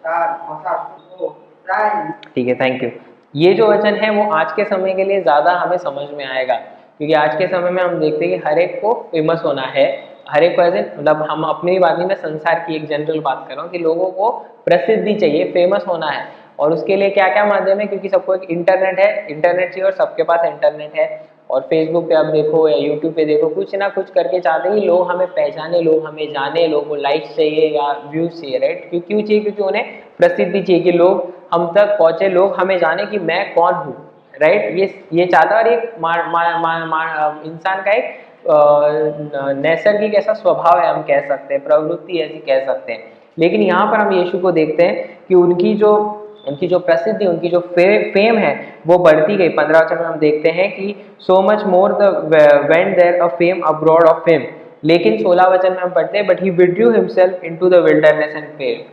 ठीक है, थैंक यू। ये जो वचन है वो आज के समय के लिए ज्यादा हमें समझ में आएगा, क्योंकि आज के समय में हम देखते हैं कि हर एक को फेमस होना है, हर एक को ऐसे, मतलब हम अपनी बात नहीं, मैं संसार की एक जनरल बात कर रहा हूँ कि लोगों को प्रसिद्धि चाहिए, फेमस होना है। और उसके लिए क्या क्या माध्यम है? क्योंकि सबको एक इंटरनेट है, इंटरनेट चाहिए, और सबके पास इंटरनेट है। और फेसबुक पे आप देखो या यूट्यूब पे देखो, कुछ ना कुछ करके चाहते हैं कि लोग हमें पहचाने, लोग हमें जाने, लोगों को लाइक्स चाहिए या व्यूज चाहिए, राइट? क्यों चाहिए? क्योंकि उन्हें प्रसिद्धि चाहिए कि लोग हम तक पहुंचे, लोग हमें जाने कि मैं कौन हूँ, राइट? ये चाहता है। और एक इंसान का एक नैसर्गिक ऐसा स्वभाव है, हम कह सकते हैं, प्रवृत्ति ऐसी कह सकते हैं। लेकिन यहाँ पर हम यीशु को देखते हैं कि उनकी जो प्रसिद्धि, उनकी जो फेम है वो बढ़ती गई। 15 वचन में हम देखते हैं कि so much more the went there a fame abroad of him. लेकिन 16 वचन में हम पढ़ते हैं, but he withdrew himself into the wilderness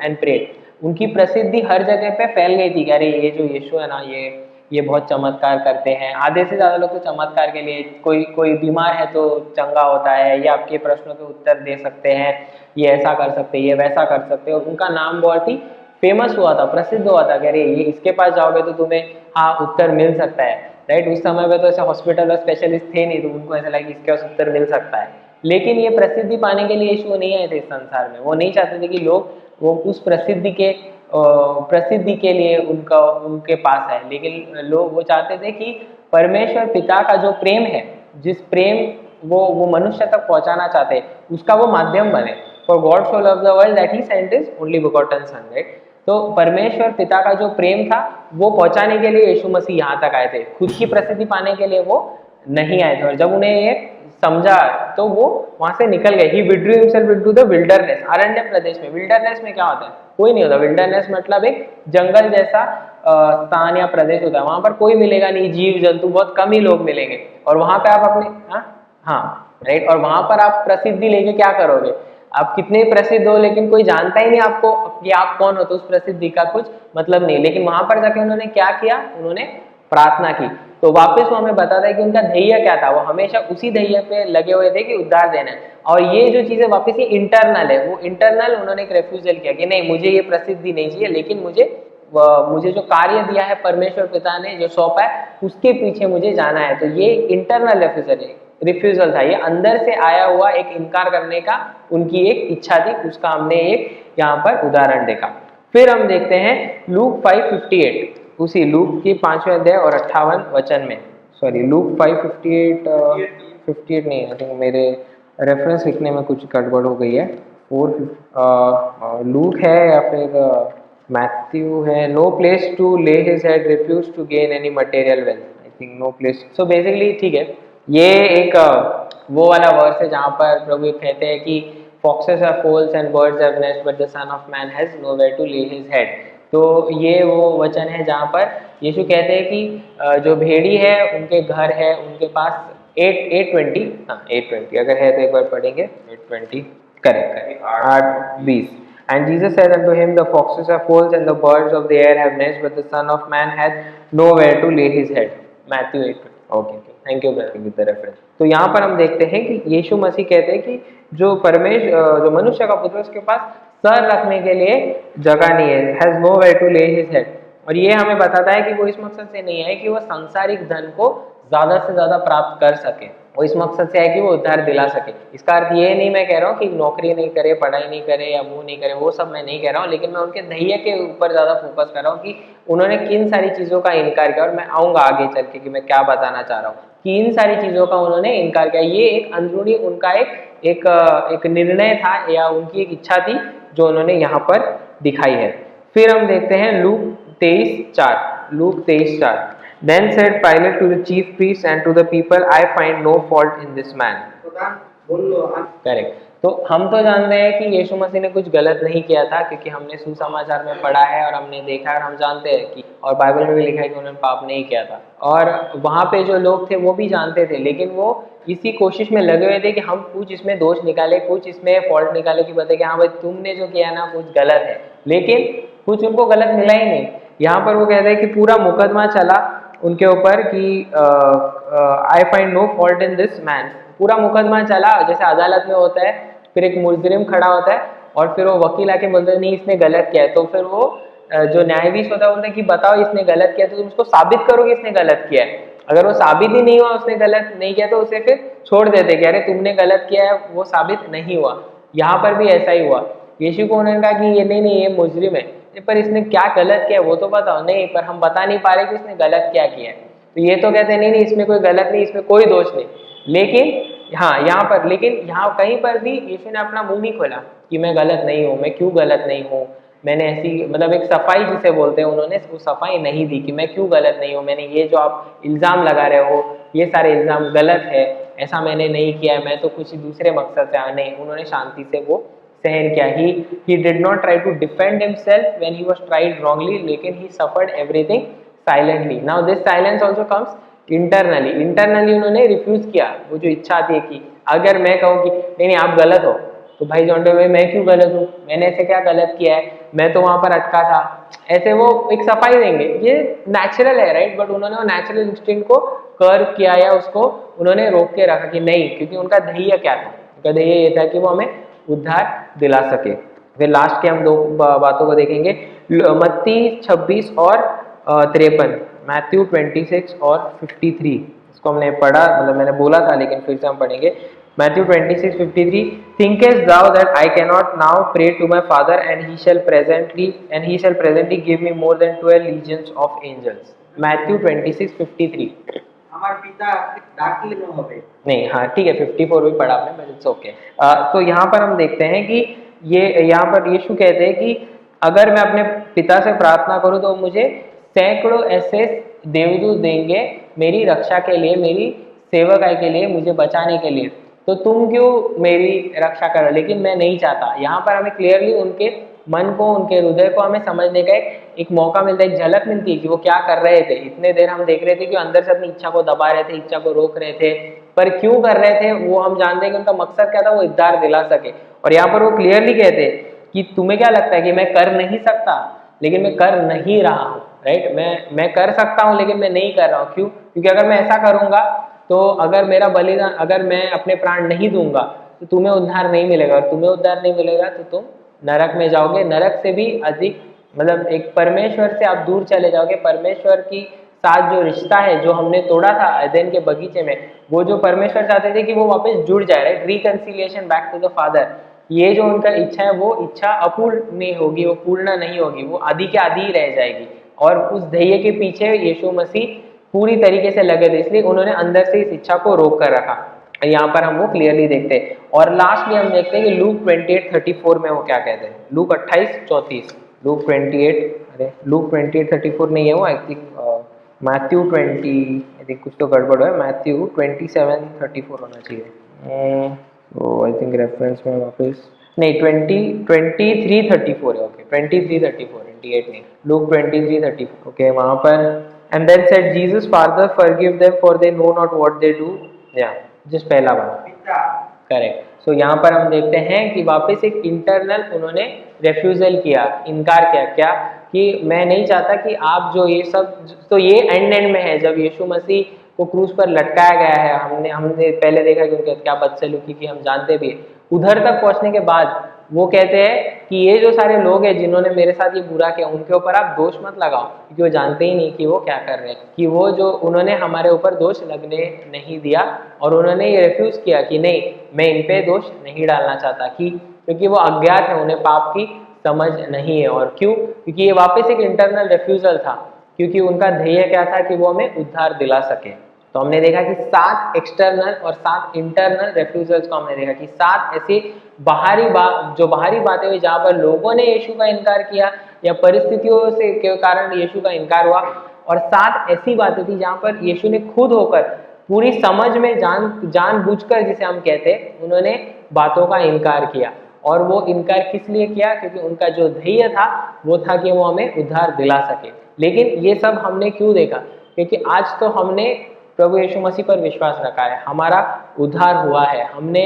and prayed. उनकी प्रसिद्धि हर जगह पे फैल गई थी कि अरे ये जो यीशु है ना, ये बहुत चमत्कार करते हैं। आधे से ज्यादा लोग तो चमत्कार के लिए, कोई बीमार है तो चंगा होता है, ये आपके प्रश्नों के उत्तर दे सकते हैं, ये ऐसा कर सकते हैं, ये वैसा कर सकते हैं। और उनका नाम बहुत ही फेमस हुआ था, प्रसिद्ध हुआ था कि अरे ये इसके पास जाओगे तो तुम्हें हाँ उत्तर मिल सकता है, राइट? उस समय पे तो ऐसे हॉस्पिटल और स्पेशलिस्ट थे नहीं, तो उनको ऐसा लगा कि इसके पास उत्तर मिल सकता है। लेकिन ये प्रसिद्धि पाने के लिए यीशु नहीं आए थे इस संसार में। वो नहीं चाहते थे कि लोग वो उस प्रसिद्धि के लिए उनके पास है, लेकिन लोग वो चाहते थे कि परमेश्वर पिता का जो प्रेम है, जिस प्रेम वो मनुष्य तक पहुंचाना चाहते हैं, उसका वो माध्यम बने। For God so loved the world that he sent his only begotten son, right? तो परमेश्वर पिता का जो प्रेम था वो पहुंचाने के लिए यीशु मसीह यहाँ तक आए थे, खुद की प्रसिद्धि पाने के लिए वो नहीं आए थे। और जब उन्हें ये समझा तो वो वहां से निकल गए। He withdrew himself into the wilderness. अरण्य प्रदेश में, विल्डरनेस में क्या होता है? कोई नहीं होता। विल्डरनेस मतलब एक जंगल जैसा स्थान या प्रदेश होता है, वहां पर कोई मिलेगा नहीं, जीव जंतु बहुत कम ही लोग मिलेंगे। और वहां पे आप अपने हाँ राइट, और वहां पर आप प्रसिद्धि लेके क्या करोगे? आप कितने प्रसिद्ध हो, लेकिन कोई जानता ही नहीं आपको कि आप कौन हो, तो उस प्रसिद्धि का कुछ मतलब नहीं। लेकिन वहां पर जाके उन्होंने क्या किया? उन्होंने प्रार्थना की। तो वापस वो हमें बताता है कि उनका ध्येय क्या था। वो हमेशा उसी ध्येय पे लगे हुए थे कि उद्धार देना है। और ये जो चीजें वापस ये इंटरनल है, वो इंटरनल उन्होंने एक रेफ्यूजल किया कि नहीं, मुझे ये प्रसिद्धि नहीं चाहिए, लेकिन मुझे जो कार्य दिया है परमेश्वर पिता ने जो सौंपा है, उसके पीछे मुझे जाना है। तो ये इंटरनल रिफ्यूजल था, ये अंदर से आया हुआ एक इनकार करने का उनकी एक इच्छा थी। उसका हमने एक यहाँ पर उदाहरण देखा। फिर हम देखते हैं लूक 5:58, उसी लूक की 5वें अध्याय और 58 वचन में, सॉरी लूक 5:58 नहीं, आई थिंक मेरे रेफरेंस लिखने में कुछ गड़बड़ हो गई है। लूक है या फिर मैथ्यू है। No place to lay his head, refuse to gain any material wealth, I think no place. So basically ठीक है, ये एक वो वाला वर्स है जहाँ पर प्रभु कहते हैं कि foxes have holes and birds have nests, but the son of man has nowhere to lay his head। तो ये वो वचन है जहाँ पर यीशु कहते हैं कि जो भेड़ी है उनके घर है, उनके पास 8:20 अगर है तो एक बार पढ़ेंगे। 8:20 correct 8:20। And Jesus said unto him, The foxes have holes and the birds of the air have nests, but the Son of Man hath nowhere to lay his head. Matthew 8. Okay, thank you brother with the reference. तो यहाँ पर हम देखते हैं कि यीशु मसीह कहते हैं कि जो जो मनुष्य का पुत्र उसके पास सर रखने के लिए जगह नहीं है, has nowhere to lay his head. और ये हमें बताता है कि वो इस मकसद से नहीं है कि वो सांसारिक धन को ज्यादा से ज्यादा प्राप्त कर सके, वो इस मकसद से है कि वो उद्धार दिला सके। इसका अर्थ ये नहीं मैं कह रहा हूँ कि नौकरी नहीं करे, पढ़ाई नहीं करे या वो नहीं करे, वो सब मैं नहीं कह रहा हूँ, लेकिन मैं उनके धैर्य के ऊपर ज्यादा फोकस कर रहा हूँ कि उन्होंने किन सारी चीजों का इनकार किया। और मैं आऊंगा आगे चल के कि मैं क्या बताना चाह रहा हूँ कि इन सारी चीजों का उन्होंने इनकार किया। ये एक अंदरूनी उनका एक निर्णय था या उनकी एक इच्छा थी जो उन्होंने यहाँ पर दिखाई है। फिर हम देखते हैं look 23:4। Then said Pilate to the chief priests and to the people, I find no fault in this man. Correct. तो हम तो जानते हैं कि यीशु मसीह ने कुछ गलत नहीं किया था, क्योंकि हमने सुसमाचार में पढ़ा है और हमने देखा है और हम जानते हैं कि और बाइबल में भी लिखा है कि उन्होंने पाप नहीं किया था। और वहाँ पे जो लोग थे वो भी जानते थे, लेकिन वो इसी कोशिश में लगे हुए थे कि हम कुछ इसमें दोष निकाले, कुछ इसमें फॉल्ट निकाले कि बताए कि हाँ भाई तुमने जो किया ना कुछ गलत है, लेकिन कुछ उनको गलत मिला ही नहीं। यहाँ पर वो कहते हैं कि पूरा मुकदमा चला उनके ऊपर कि I find no fault in this man. पूरा मुकदमा चला जैसे अदालत में होता है, फिर एक मुजरिम खड़ा होता है और फिर वो वकील आके बोलते हैं नहीं इसने गलत किया है, तो फिर वो जो न्यायाधीश होता है बोलते हैं कि बताओ इसने गलत किया, तो तुम उसको साबित करो कि इसने गलत किया है। अगर वो साबित ही नहीं हुआ उसने गलत नहीं किया तो उसे फिर छोड़ देते कि अरे तुमने गलत किया है, वो साबित नहीं हुआ। यहाँ पर भी ऐसा ही हुआ। यीशु को उन्होंने कहा कि ये नहीं ये मुजरिम है, पर इसने क्या गलत किया वो तो बताओ। नहीं, पर हम बता नहीं पा रहे कि इसने गलत क्या किया है। तो ये तो कहते हैं नहीं इसमें कोई गलत नहीं, इसमें कोई दोष नहीं। लेकिन हाँ यहाँ कहीं पर भी यीशु ने अपना मुंह नहीं खोला कि मैं गलत नहीं हूँ, मैं क्यों गलत नहीं हूँ, मैंने ऐसी मतलब एक सफाई जिसे बोलते हैं उन्होंने वो सफाई नहीं दी कि मैं क्यों गलत नहीं हूँ, मैंने ये जो आप इल्ज़ाम लगा रहे हो ये सारे इल्ज़ाम गलत है, ऐसा मैंने नहीं किया है, मैं तो कुछ दूसरे मकसद से नहीं। उन्होंने शांति से वो सहन किया। He did not try to defend himself when he was tried wrongly, लेकिन he suffered everything silently. Now this silence also comes internally. उन्होंने रिफ्यूज किया वो जो इच्छा थी कि अगर मैं कहूँ कि नहीं आप गलत हो, तो भाई जॉन्डो भाई मैं क्यों गलत हूँ, मैंने ऐसे क्या गलत किया है, मैं तो वहां पर अटका था, ऐसे वो एक सफाई देंगे। ये नेचुरल है राइट, बट उन्होंने वो नेचुरल इंस्टिंक्ट को कर्व किया या उसको उन्होंने रोक के रखा कि नहीं, क्योंकि उनका ध्येय क्या था, उनका ध्येय ये था कि वो हमें उद्धार दिला सके। फिर लास्ट के हम दो बातों को देखेंगे, मत्ती 26 और 53, मैथ्यू 26 और 53। इसको हमने पढ़ा, मतलब मैंने बोला था लेकिन फिर से हम पढ़ेंगे। Matthew 26:53, thinkest thou that I cannot now pray to my Father and he shall presently give me more than 12 legions of angels। Matthew 26:53। नहीं हाँ ठीक है, 54 भी पढ़ा आपने, बट इट्स ओके। तो यहाँ पर हम देखते हैं कि ये यहाँ पर यीशु कहते हैं कि अगर मैं अपने पिता से प्रार्थना करूँ तो मुझे सैकड़ों ऐसे देवदूत देंगे मेरी रक्षा के लिए, मेरी सेवकाई के लिए, मुझे बचाने के लिए, तो तुम क्यों मेरी रक्षा करो, लेकिन मैं नहीं चाहता। यहाँ पर हमें क्लियरली उनके मन को, उनके हृदय को हमें समझने का एक मौका मिलता है, एक झलक मिलती है कि वो क्या कर रहे थे। इतने देर हम देख रहे थे कि अंदर से अपनी इच्छा को दबा रहे थे, इच्छा को रोक रहे थे, पर क्यों कर रहे थे वो हम जानते हैं कि उनका मकसद क्या था, वो उद्धार दिला सके। और यहाँ पर वो क्लियरली कहते हैं कि तुम्हें क्या लगता है कि मैं कर नहीं सकता, लेकिन मैं कर नहीं रहा हूँ, राइट। मैं कर सकता हूँ लेकिन मैं नहीं कर रहा हूँ। क्यों? क्योंकि अगर मैं ऐसा करूंगा तो अगर मेरा बलिदान, अगर मैं अपने प्राण नहीं दूंगा तो तुम्हें उद्धार नहीं मिलेगा, और तुम्हें उद्धार नहीं मिलेगा तो तुम नरक में जाओगे, नरक से भी अधिक, मतलब एक परमेश्वर से आप दूर चले जाओगे। परमेश्वर की साथ जो रिश्ता है जो हमने तोड़ा था एदेन के बगीचे में, वो जो परमेश्वर चाहते थे कि वो वापस जुड़ जाए, right, reconciliation back to the father, ये जो उनका इच्छा है वो इच्छा अपूर्ण होगी, वो पूर्ण नहीं होगी, वो आदि के आदि ही रह जाएगी। और उस ध्येय के पीछे यीशु मसीह पूरी तरीके से लगे थे, इसलिए उन्होंने अंदर से इस इच्छा को रोक कर रखा। यहाँ पर हम वो क्लियरली देखते हैं। और लास्टली हम देखते हैं कि लूक 28:34 में वो क्या कहते हैं, लूक 28:34, लूक 28:34 नहीं है वो, I think Matthew 20, I think कुछ तो गड़बड़ है, मैथ्यू 27:34 होना चाहिए। तो आई थिंक रेफरेंस में वापस नहीं, 23:34 है, ओके 23:34, 28 नहीं, लूक 23:34, ओके। वहां पर and then said Jesus, Father forgive them for they know not what they do, जिस पहला बात करेक्ट। सो यहाँ पर हम देखते हैं कि वापस एक इंटरनल उन्होंने रेफ्यूजल किया, इनकार किया, क्या कि मैं नहीं चाहता कि आप जो ये सब, तो ये एंड में है जब यीशु मसीह को क्रूस पर लटकाया गया है, हमने हमने पहले देखा कि उनके क्या बदसलूकी की हम जानते भी हैं। उधर तक पहुंचने के बाद वो कहते हैं कि ये जो सारे लोग हैं जिन्होंने मेरे साथ ये बुरा किया, उनके ऊपर आप दोष मत लगाओ, क्योंकि वो जानते ही नहीं कि वो क्या कर रहे हैं, कि वो जो उन्होंने हमारे ऊपर दोष लगने नहीं दिया और उन्होंने ये रिफ्यूज किया कि नहीं, मैं इन पे दोष नहीं डालना चाहता, कि क्योंकि वो अज्ञात है, उन्हें पाप की समझ नहीं है। और क्यों? क्योंकि ये वापस एक इंटरनल रिफ्यूजल था, क्योंकि उनका ध्येय क्या था कि वो हमें उद्धार दिला सके। तो हमने देखा कि 7 एक्सटर्नल और 7 इंटरनल रेफ्यूजल्स को हमने देखा कि 7 ऐसी बाहरी बातें हुई जहां पर लोगों ने यीशु का इनकार किया या परिस्थितियों से के कारण यीशु का इनकार हुआ, और 7 ऐसी बातें थी जहां पर यीशु ने खुद होकर पूरी समझ में जानबूझकर, जिसे हम कहते हैं, उन्होंने बातों का इनकार किया। और वो इनकार किस लिए किया? क्योंकि उनका जो ध्येय था वो था कि वो हमें उद्धार दिला सके। लेकिन ये सब हमने क्यों देखा? क्योंकि आज तो हमने प्रभु यीशु मसीह पर विश्वास रखा है, हमारा उद्धार हुआ है, हमने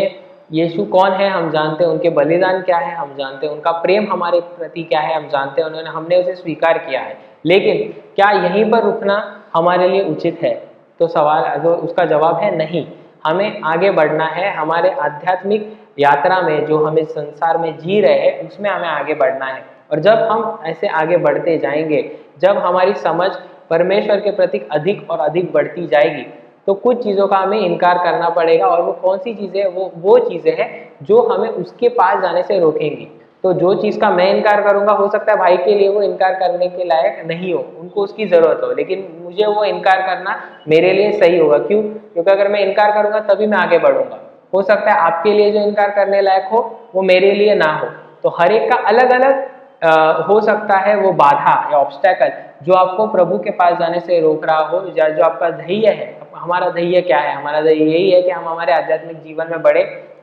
यीशु कौन है हम जानते हैं, उनके बलिदान क्या है हम जानते हैं, उनका प्रेम हमारे प्रति क्या है हम जानते हैं, हमने उसे स्वीकार किया है। लेकिन क्या यहीं पर रुकना हमारे लिए उचित है? तो उसका जवाब है नहीं। हमें आगे बढ़ना है, हमारे आध्यात्मिक यात्रा में जो हम इस संसार में जी रहे हैं उसमें हमें आगे बढ़ना है। और जब हम ऐसे आगे बढ़ते जाएंगे, जब हमारी समझ परमेश्वर के प्रति अधिक और अधिक बढ़ती जाएगी, तो कुछ चीज़ों का हमें इनकार करना पड़ेगा। और वो कौन सी चीज़ें? वो चीज़ें हैं जो हमें उसके पास जाने से रोकेंगी। तो जो चीज़ का मैं इनकार करूंगा, हो सकता है भाई के लिए वो इनकार करने के लायक नहीं हो, उनको उसकी ज़रूरत हो, लेकिन मुझे वो इनकार करना मेरे लिए सही होगा। क्यों? क्योंकि अगर मैं इनकार करूंगा तभी मैं आगे बढ़ूंगा। हो सकता है आपके लिए जो इनकार करने लायक हो वो मेरे लिए ना हो। तो हर एक का अलग अलग हो सकता है वो बाधा या ऑब्स्टेकल जो आपको प्रभु के पास जाने से रोक रहा हो, या जो आपका ध्येय है। हमारा ध्येय क्या है? हमारा ध्येय यही है कि हम हमारे आध्यात्मिक जीवन में बढ़े,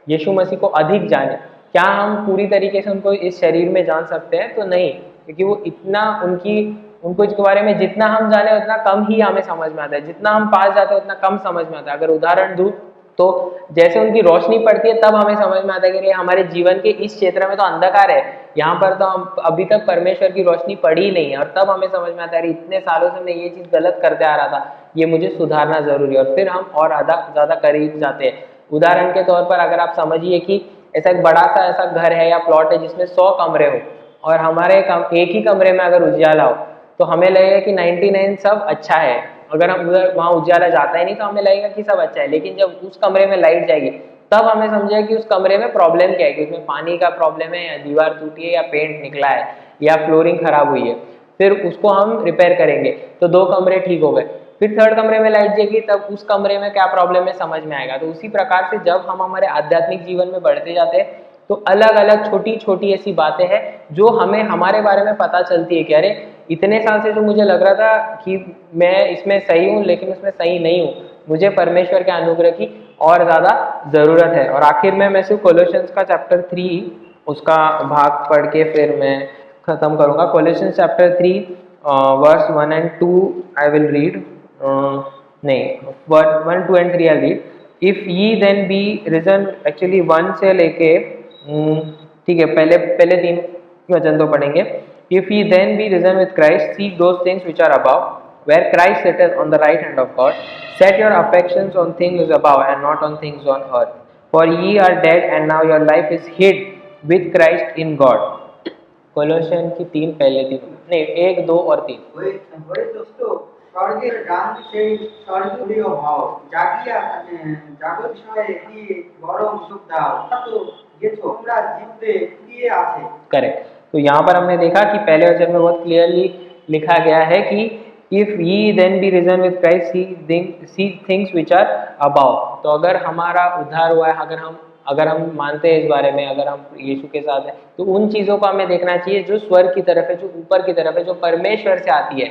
यीशु मसीह को अधिक जाने। क्या हम पूरी तरीके से उनको इस शरीर में जान सकते हैं? तो नहीं, क्योंकि वो इतना उनको इसके बारे में जितना हम जाने उतना कम ही हमें समझ में आता है, जितना हम पास जाते हैं उतना कम समझ में आता है। अगर उदाहरण दूं तो जैसे उनकी रोशनी पड़ती है तब हमें समझ में आता है कि हमारे जीवन के इस क्षेत्र में तो अंधकार है, यहाँ पर तो हम अभी तक परमेश्वर की रोशनी पड़ी ही नहीं है। और तब हमें समझ में आता है इतने सालों से मैं ये चीज़ गलत करते आ रहा था, ये मुझे सुधारना जरूरी है। और फिर हम और ज़्यादा करीब जाते हैं। उदाहरण के तौर पर अगर आप समझिए कि ऐसा एक बड़ा सा ऐसा घर है या प्लॉट है जिसमें 100 कमरे हो, और हमारे एक ही कमरे में अगर उजियाला हो, तो हमें लगेगा कि 99 सब अच्छा है। अगर हम उधर वहाँ उजियाला जाता ही नहीं तो हमें लगेगा कि सब अच्छा है। लेकिन जब उस कमरे में लाइट जाएगी तब हमें समझेगा कि उस कमरे में प्रॉब्लम क्या है, कि उसमें पानी का प्रॉब्लम है, या दीवार टूटी है, या पेंट निकला है, या फ्लोरिंग खराब हुई है। फिर उसको हम रिपेयर करेंगे तो 2 कमरे ठीक हो गए। फिर 3rd कमरे में लाइट जाएगी तब उस कमरे में क्या प्रॉब्लम है समझ में आएगा। तो उसी प्रकार से जब हम हमारे आध्यात्मिक जीवन में बढ़ते जाते हैं तो अलग अलग छोटी छोटी ऐसी बातें हैं जो हमें हमारे बारे में पता चलती है कि अरे इतने साल से जो मुझे लग रहा था कि मैं इसमें सही हूँ लेकिन उसमें सही नहीं हूँ, मुझे परमेश्वर के अनुग्रह की और ज़्यादा ज़रूरत है। और आखिर में मैं सिर्फ कोलोसियंस का चैप्टर 3 उसका भाग पढ़ के फिर मैं ख़त्म करूँगा। Colossians chapter 3 verse 1 and 2 I will read, नहीं 1, 2 and 3 I read. If ye then be risen, actually 1 से लेके ठीक है पहले 3 वचन तो पढ़ेंगे। If ye then be risen with Christ, seek those things which are above, where Christ sitteth on the right hand of God. Set your affections on things above and not on things on earth. For ye are dead and now your life is hid with Christ in God. कोलोसियन की 3 पहले 3 नहीं 1, 2 और 3। वही दोस्तों, स्वर्गের ডান সেই স্বর্গীয় হও, জাগিয়া জাগত বিষয়ে কি গরম সুখ দাও, তো ये তোমরা जीवते किए আছে। करेक्ट। तो यहाँ पर हमने देखा कि पहले वचन में बहुत क्लियरली लिखा गया है कि if ye then be risen with Christ, see things which are above। तो अगर हमारा उद्धार हुआ है, अगर हम मानते हैं इस बारे में, अगर हम यीशु के साथ हैं, तो उन चीज़ों को हमें देखना चाहिए जो स्वर्ग की तरफ है, जो ऊपर की तरफ है, जो परमेश्वर से आती है।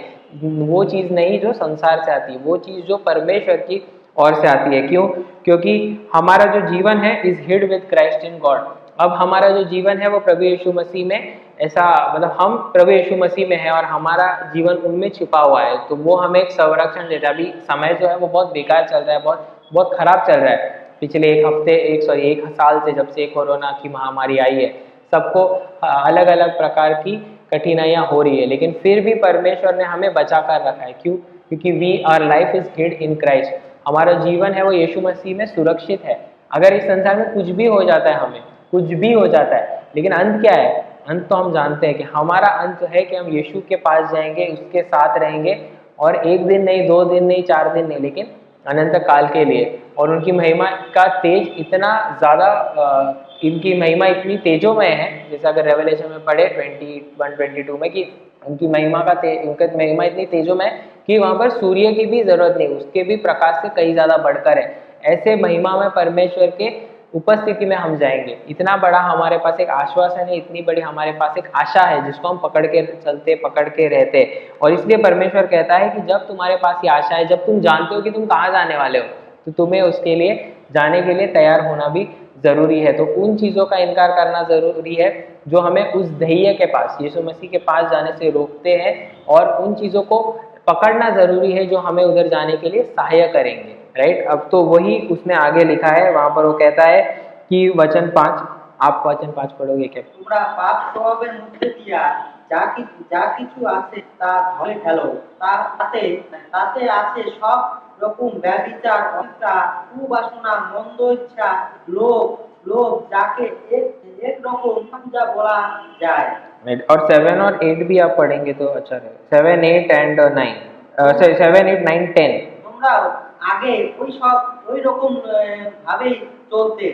वो चीज़ नहीं जो संसार से आती है, वो चीज़ जो परमेश्वर की ओर से आती है। क्यों? क्योंकि हमारा जो जीवन है is hide with Christ in God. अब हमारा जो जीवन है वो प्रभु यीशु मसीह में, ऐसा मतलब हम प्रभु यीशु मसीह में है और हमारा जीवन उनमें छिपा हुआ है। तो वो हमें एक संरक्षण देता है। अभी समय जो है वो बहुत बेकार चल रहा है, बहुत खराब चल रहा है। पिछले एक साल से जब से कोरोना की महामारी आई है, सबको अलग अलग प्रकार की कठिनाइयाँ हो रही है, लेकिन फिर भी परमेश्वर ने हमें बचा कर रखा है। क्यों? क्योंकि we are life is hid in Christ, हमारा जीवन है वो यीशु मसीह में सुरक्षित है। अगर इस संसार में कुछ भी हो जाता है, हमें कुछ भी हो जाता है, लेकिन अंत क्या है? अंत तो हम जानते हैं कि हमारा अंत है कि हम यीशु के पास जाएंगे, उसके साथ रहेंगे, और एक दिन नहीं, 2 दिन नहीं, 4 दिन नहीं, लेकिन अनंत काल के लिए। और उनकी महिमा का तेज इतना ज़्यादा, इनकी महिमा इतनी तेजोमय है, जैसे अगर रेवलेशन में पढ़े 21-22 में, कि उनकी महिमा का उनकी महिमा इतनी तेजोमय कि वहाँ पर सूर्य की भी जरूरत नहीं, उसके भी प्रकाश से कई ज़्यादा बढ़कर है। ऐसे महिमा में परमेश्वर के उपस्थिति में हम जाएंगे। इतना बड़ा हमारे पास एक आश्वासन है, इतनी बड़ी हमारे पास एक आशा है, जिसको हम पकड़ के चलते, पकड़ के रहते। और इसलिए परमेश्वर कहता है कि जब तुम्हारे पास ये आशा है, जब तुम जानते हो कि तुम कहाँ जाने वाले हो, तो तुम्हें उसके लिए जाने के लिए तैयार होना भी जरूरी है। तो उन चीज़ों का इनकार करना जरूरी है जो हमें उस ध्येय के पास, यीशु मसीह के पास जाने से रोकते हैं, और उन चीज़ों को पकड़ना जरूरी है जो हमें उधर जाने के लिए सहाय करेंगे। राइट? अब तो वही उसने आगे लिखा है, वहां पर वो कहता है कि वचन 5, आप वचन 5 पढ़ोगे क्या? তোমরা পাপ স্বভাবের মধ্যে দিয়া যা কিছু আছে তা ধরে ফেলো, তাতে তাতে আছে সব রকম ব্যভিচার, অহিংসা, কুবাসনা, মন্দ ইচ্ছা, লোভ লোভ যাকে এক রকম পূজা বলা যায়। और 7 और 8 भी आप पढ़ेंगे तो अच्छा रहेगा। 7, 8 एंड 9, 7, 8, 9, 10। তোমরাও আগে ওই রকম ভাবেই চলতে।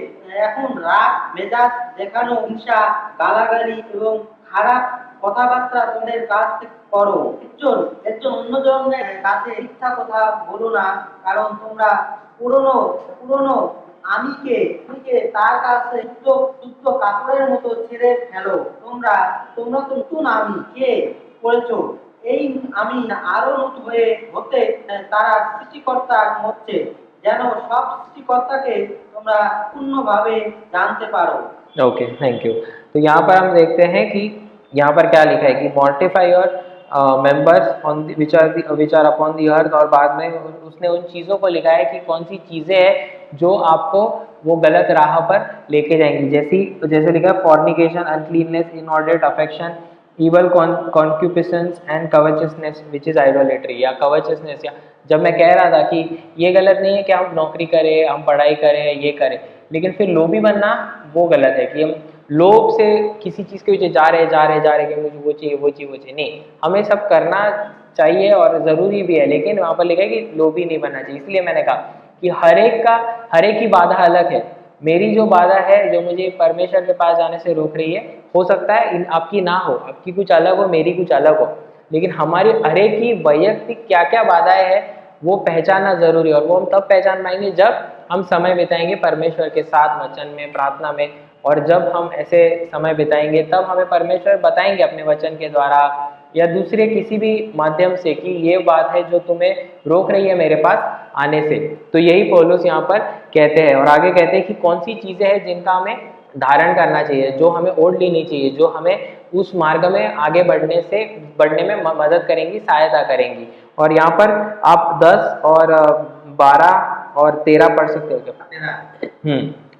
এখন রাগ, মেজাজ দেখানো, হিংসা, গালাগালি এবং খারাপ কথাবার্তা তোমাদের কাছ থেকে করো। একজন অন্যজনের কাছে মিথ্যা কথা বলো না, কারণ তোমরা পুরনো পুরনো আমিকে তার কাছে শুদ্ধ কাপড়ের মতো ছেড়ে ফেলো। তোমরা তোমরা তো নতুন আমি কে করেছো। এই আমি আরো নতুন হতে তারা সৃষ্টিকর্তার মধ্যে, যেন সব সৃষ্টিকর্তাকে তোমরা পূর্ণভাবে জানতে পারো। Okay, thank you. तो यहाँ पर हम देखते हैं कि यहाँ पर क्या लिखा है कि mortify your members on which are upon the earth, और बाद में उसने उन चीज़ों को लिखा है कि कौन सी चीज़ें हैं जो आपको वो गलत राह पर लेके जाएंगी। जैसे लिखा है fornication, uncleanness, inordinate affection, evil concupiscence and covetousness which is idolatry, या कवचसनेस। या जब मैं कह रहा था कि ये गलत नहीं है कि हम नौकरी करें, हम पढ़ाई करें, ये करें, लेकिन फिर लोभी बनना वो गलत है कि हम लोभ से किसी चीज़ के पीछे जा रहे कि मुझे वो चाहिए। नहीं, हमें सब करना चाहिए और ज़रूरी भी है, लेकिन वहाँ पर लिखा है कि लोभी नहीं बनना चाहिए। इसलिए मैंने कहा कि हर एक की बाधा अलग है। मेरी जो बाधा है, जो मुझे परमेश्वर के पास जाने से रोक रही है, हो सकता है आपकी ना हो, आपकी कुछ अलग हो, मेरी कुछ अलग हो, लेकिन हमारी हर एक की वैयक्तिक क्या क्या बाधाएं हैं वो पहचानना जरूरी है। और वो हम तब पहचान पाएंगे जब हम समय बिताएंगे परमेश्वर के साथ, वचन में, प्रार्थना में। और जब हम ऐसे समय बिताएंगे तब हमें परमेश्वर बताएंगे अपने वचन के द्वारा या दूसरे किसी भी माध्यम से कि ये बात है जो तुम्हें रोक रही है मेरे पास आने से। तो यही पौलुस यहाँ पर कहते हैं। और आगे कहते हैं कि कौन सी चीज़ें हैं जिनका हमें धारण करना चाहिए, जो हमें ओढ़ लेनी चाहिए, जो हमें उस मार्ग में आगे बढ़ने में मदद करेंगी, सहायता करेंगी। और यहाँ पर आप 10 और 12 और 13 पढ़ सकते हो क्या?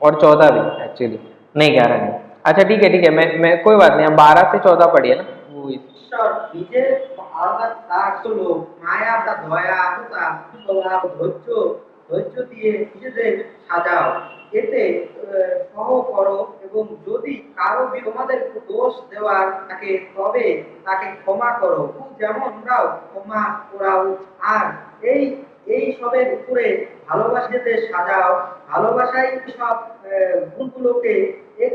और 14 भी एक्चुअली, नहीं 11 नहीं। अच्छा ठीक है, मैं कोई बात नहीं, हम 12 से 14 पढ़िए ना। वो ঈশ্বর নিজের আলাদা তার হলো মায়া বা দয়া, ধৈর্য দিয়ে নিজেদের সাজাও, এতে সহ করো, এবং যদি কারো তোমাদের দোষ দেওয়ার থাকে তবে তাকে ক্ষমা করো, যেমন আমরাও ক্ষমা করাও। আর এই এই সবের উপরে ভালোবাসাতে সাজাও। ভালোবাসাই সব গুণগুলোকে এক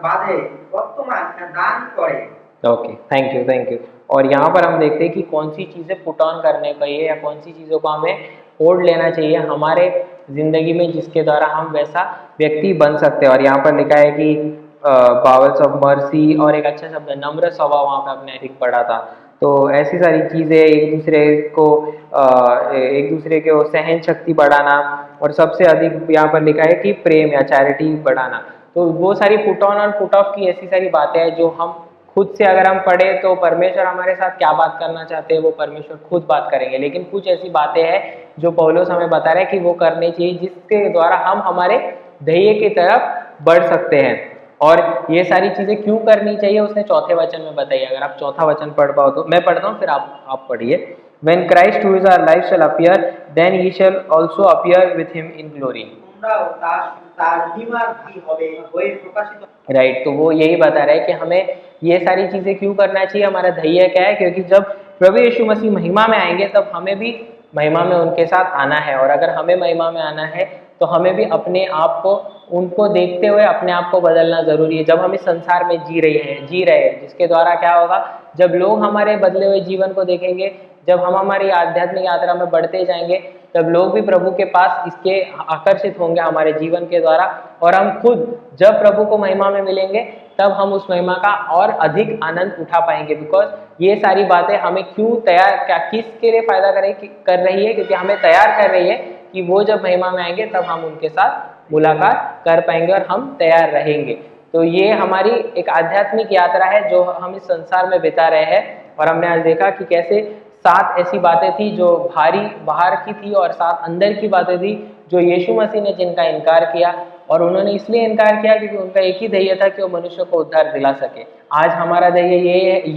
বাঁধে, বর্তমান দান করে। Okay, thank you. और यहाँ पर हम देखते हैं कि कौन सी चीज़ें पुट ऑन करने चाहिए या कौन सी चीज़ों को हमें ओढ़ लेना चाहिए हमारे ज़िंदगी में, जिसके द्वारा हम वैसा व्यक्ति बन सकते हैं। और यहाँ पर लिखा है कि बावल्स ऑफ मर्सी, और एक अच्छा शब्द है नम्र स्वभाव, वहाँ पे आपने आई थिंक पढ़ा था। तो ऐसी सारी चीज़ें, एक दूसरे को सहन शक्ति बढ़ाना, और सबसे अधिक यहाँ पर लिखा है कि प्रेम या चैरिटी बढ़ाना। तो वो सारी पुट ऑन और पुट ऑफ की ऐसी सारी बातें हैं जो हम खुद से अगर हम पढ़े तो परमेश्वर हमारे साथ क्या बात करना चाहते हैं वो परमेश्वर खुद बात करेंगे। लेकिन कुछ ऐसी बातें हैं जो पौलुस हमें बता रहे हैं कि वो करनी चाहिए, जिसके द्वारा हम हमारे ध्येय की तरफ बढ़ सकते हैं। और ये सारी चीजें क्यों करनी चाहिए उसने चौथे वचन में बताई। अगर आप चौथा वचन पढ़ पाओ तो मैं पढ़ता हूँ, फिर आप पढ़िए। When Christ who is our life shall appear, then he shall also appear with him in glory. তোমরাও তার মহিমার ভাগী হবে হয়ে প্রকাশিত। राइट, तो वो यही बता रहा है कि हमें ये सारी चीजें क्यों करना चाहिए। हमारा ध्येय क्या है, क्योंकि जब प्रभु यीशु मसीह महिमा में आएंगे तब हमें भी महिमा में उनके साथ आना है। और अगर हमें महिमा में आना है तो हमें भी अपने आप को उनको देखते हुए अपने आप को बदलना जरूरी है। जब हम इस संसार में जी रहे हैं जिसके द्वारा क्या होगा, जब लोग हमारे बदले हुए जीवन को देखेंगे, जब हम हमारी आध्यात्मिक यात्रा में बढ़ते जाएंगे, तब लोग भी प्रभु के पास इसके आकर्षित होंगे हमारे जीवन के द्वारा। और हम खुद जब प्रभु को महिमा में मिलेंगे तब हम उस महिमा का और अधिक आनंद उठा पाएंगे। बिकॉज ये सारी बातें हमें क्यों किसके लिए फायदा कर रही है, क्योंकि हमें तैयार कर रही है कि वो जब महिमा में आएंगे तब हम उनके साथ मुलाकात कर पाएंगे और हम तैयार रहेंगे। तो ये हमारी एक आध्यात्मिक यात्रा है जो हम इस संसार में बिता रहे हैं। और हमने आज देखा कि कैसे 7 ऐसी बातें थी जो भारी बाहर की थी और 7 अंदर की बातें थी जो यीशु मसीह ने जिनका इनकार किया। और उन्होंने इसलिए इनकार किया क्योंकि उनका एक ही ध्येय था कि वो मनुष्य को उद्धार दिला सके। आज हमारा ध्येय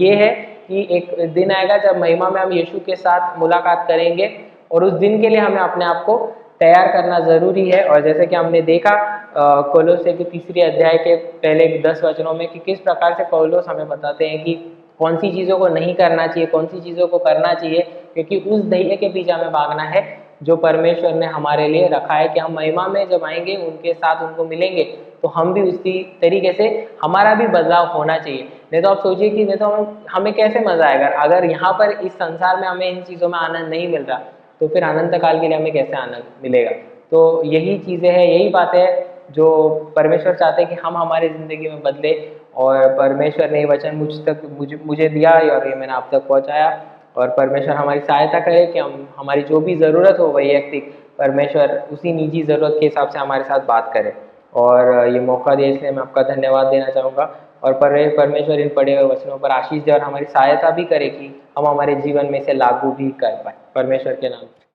ये है कि एक दिन आएगा जब महिमा में हम यीशु के साथ मुलाकात करेंगे, और उस दिन के लिए हमें अपने आप को तैयार करना जरूरी है। और जैसे कि हमने देखा कोलोसे के 3 अध्याय के पहले 10 वचनों में कि किस प्रकार से पौलुस हमें बताते हैं कि कौन सी चीज़ों को नहीं करना चाहिए, कौन सी चीज़ों को करना चाहिए, क्योंकि उस ध्येय के पीछे हमें भागना है जो परमेश्वर ने हमारे लिए रखा है कि हम महिमा में जब आएंगे उनके साथ उनको मिलेंगे तो हम भी उसी तरीके से हमारा भी बदलाव होना चाहिए। नहीं तो आप सोचिए कि नहीं तो हमें कैसे मजा आएगा अगर यहाँ पर इस संसार में हमें इन चीज़ों में आनंद नहीं मिल रहा, तो फिर अनंत काल के लिए हमें कैसे आनंद मिलेगा। तो यही चीज़ें हैं, यही बातें हैं जो परमेश्वर चाहते हैं कि हम हमारी ज़िंदगी में बदले। और परमेश्वर ने ये वचन मुझे दिया और ये मैंने आप तक पहुँचाया। और परमेश्वर हमारी सहायता करे कि हम हमारी जो भी ज़रूरत हो वैयक्तिक, परमेश्वर उसी निजी ज़रूरत के हिसाब से हमारे साथ बात करे। और ये मौका दिया इसलिए मैं आपका धन्यवाद देना चाहूँगा। और परमेश्वर इन पढ़े हुए वचनों पर आशीष दे और हमारी सहायता भी करे कि हम हमारे जीवन में इसे लागू भी कर पाए। परमेश्वर के नाम।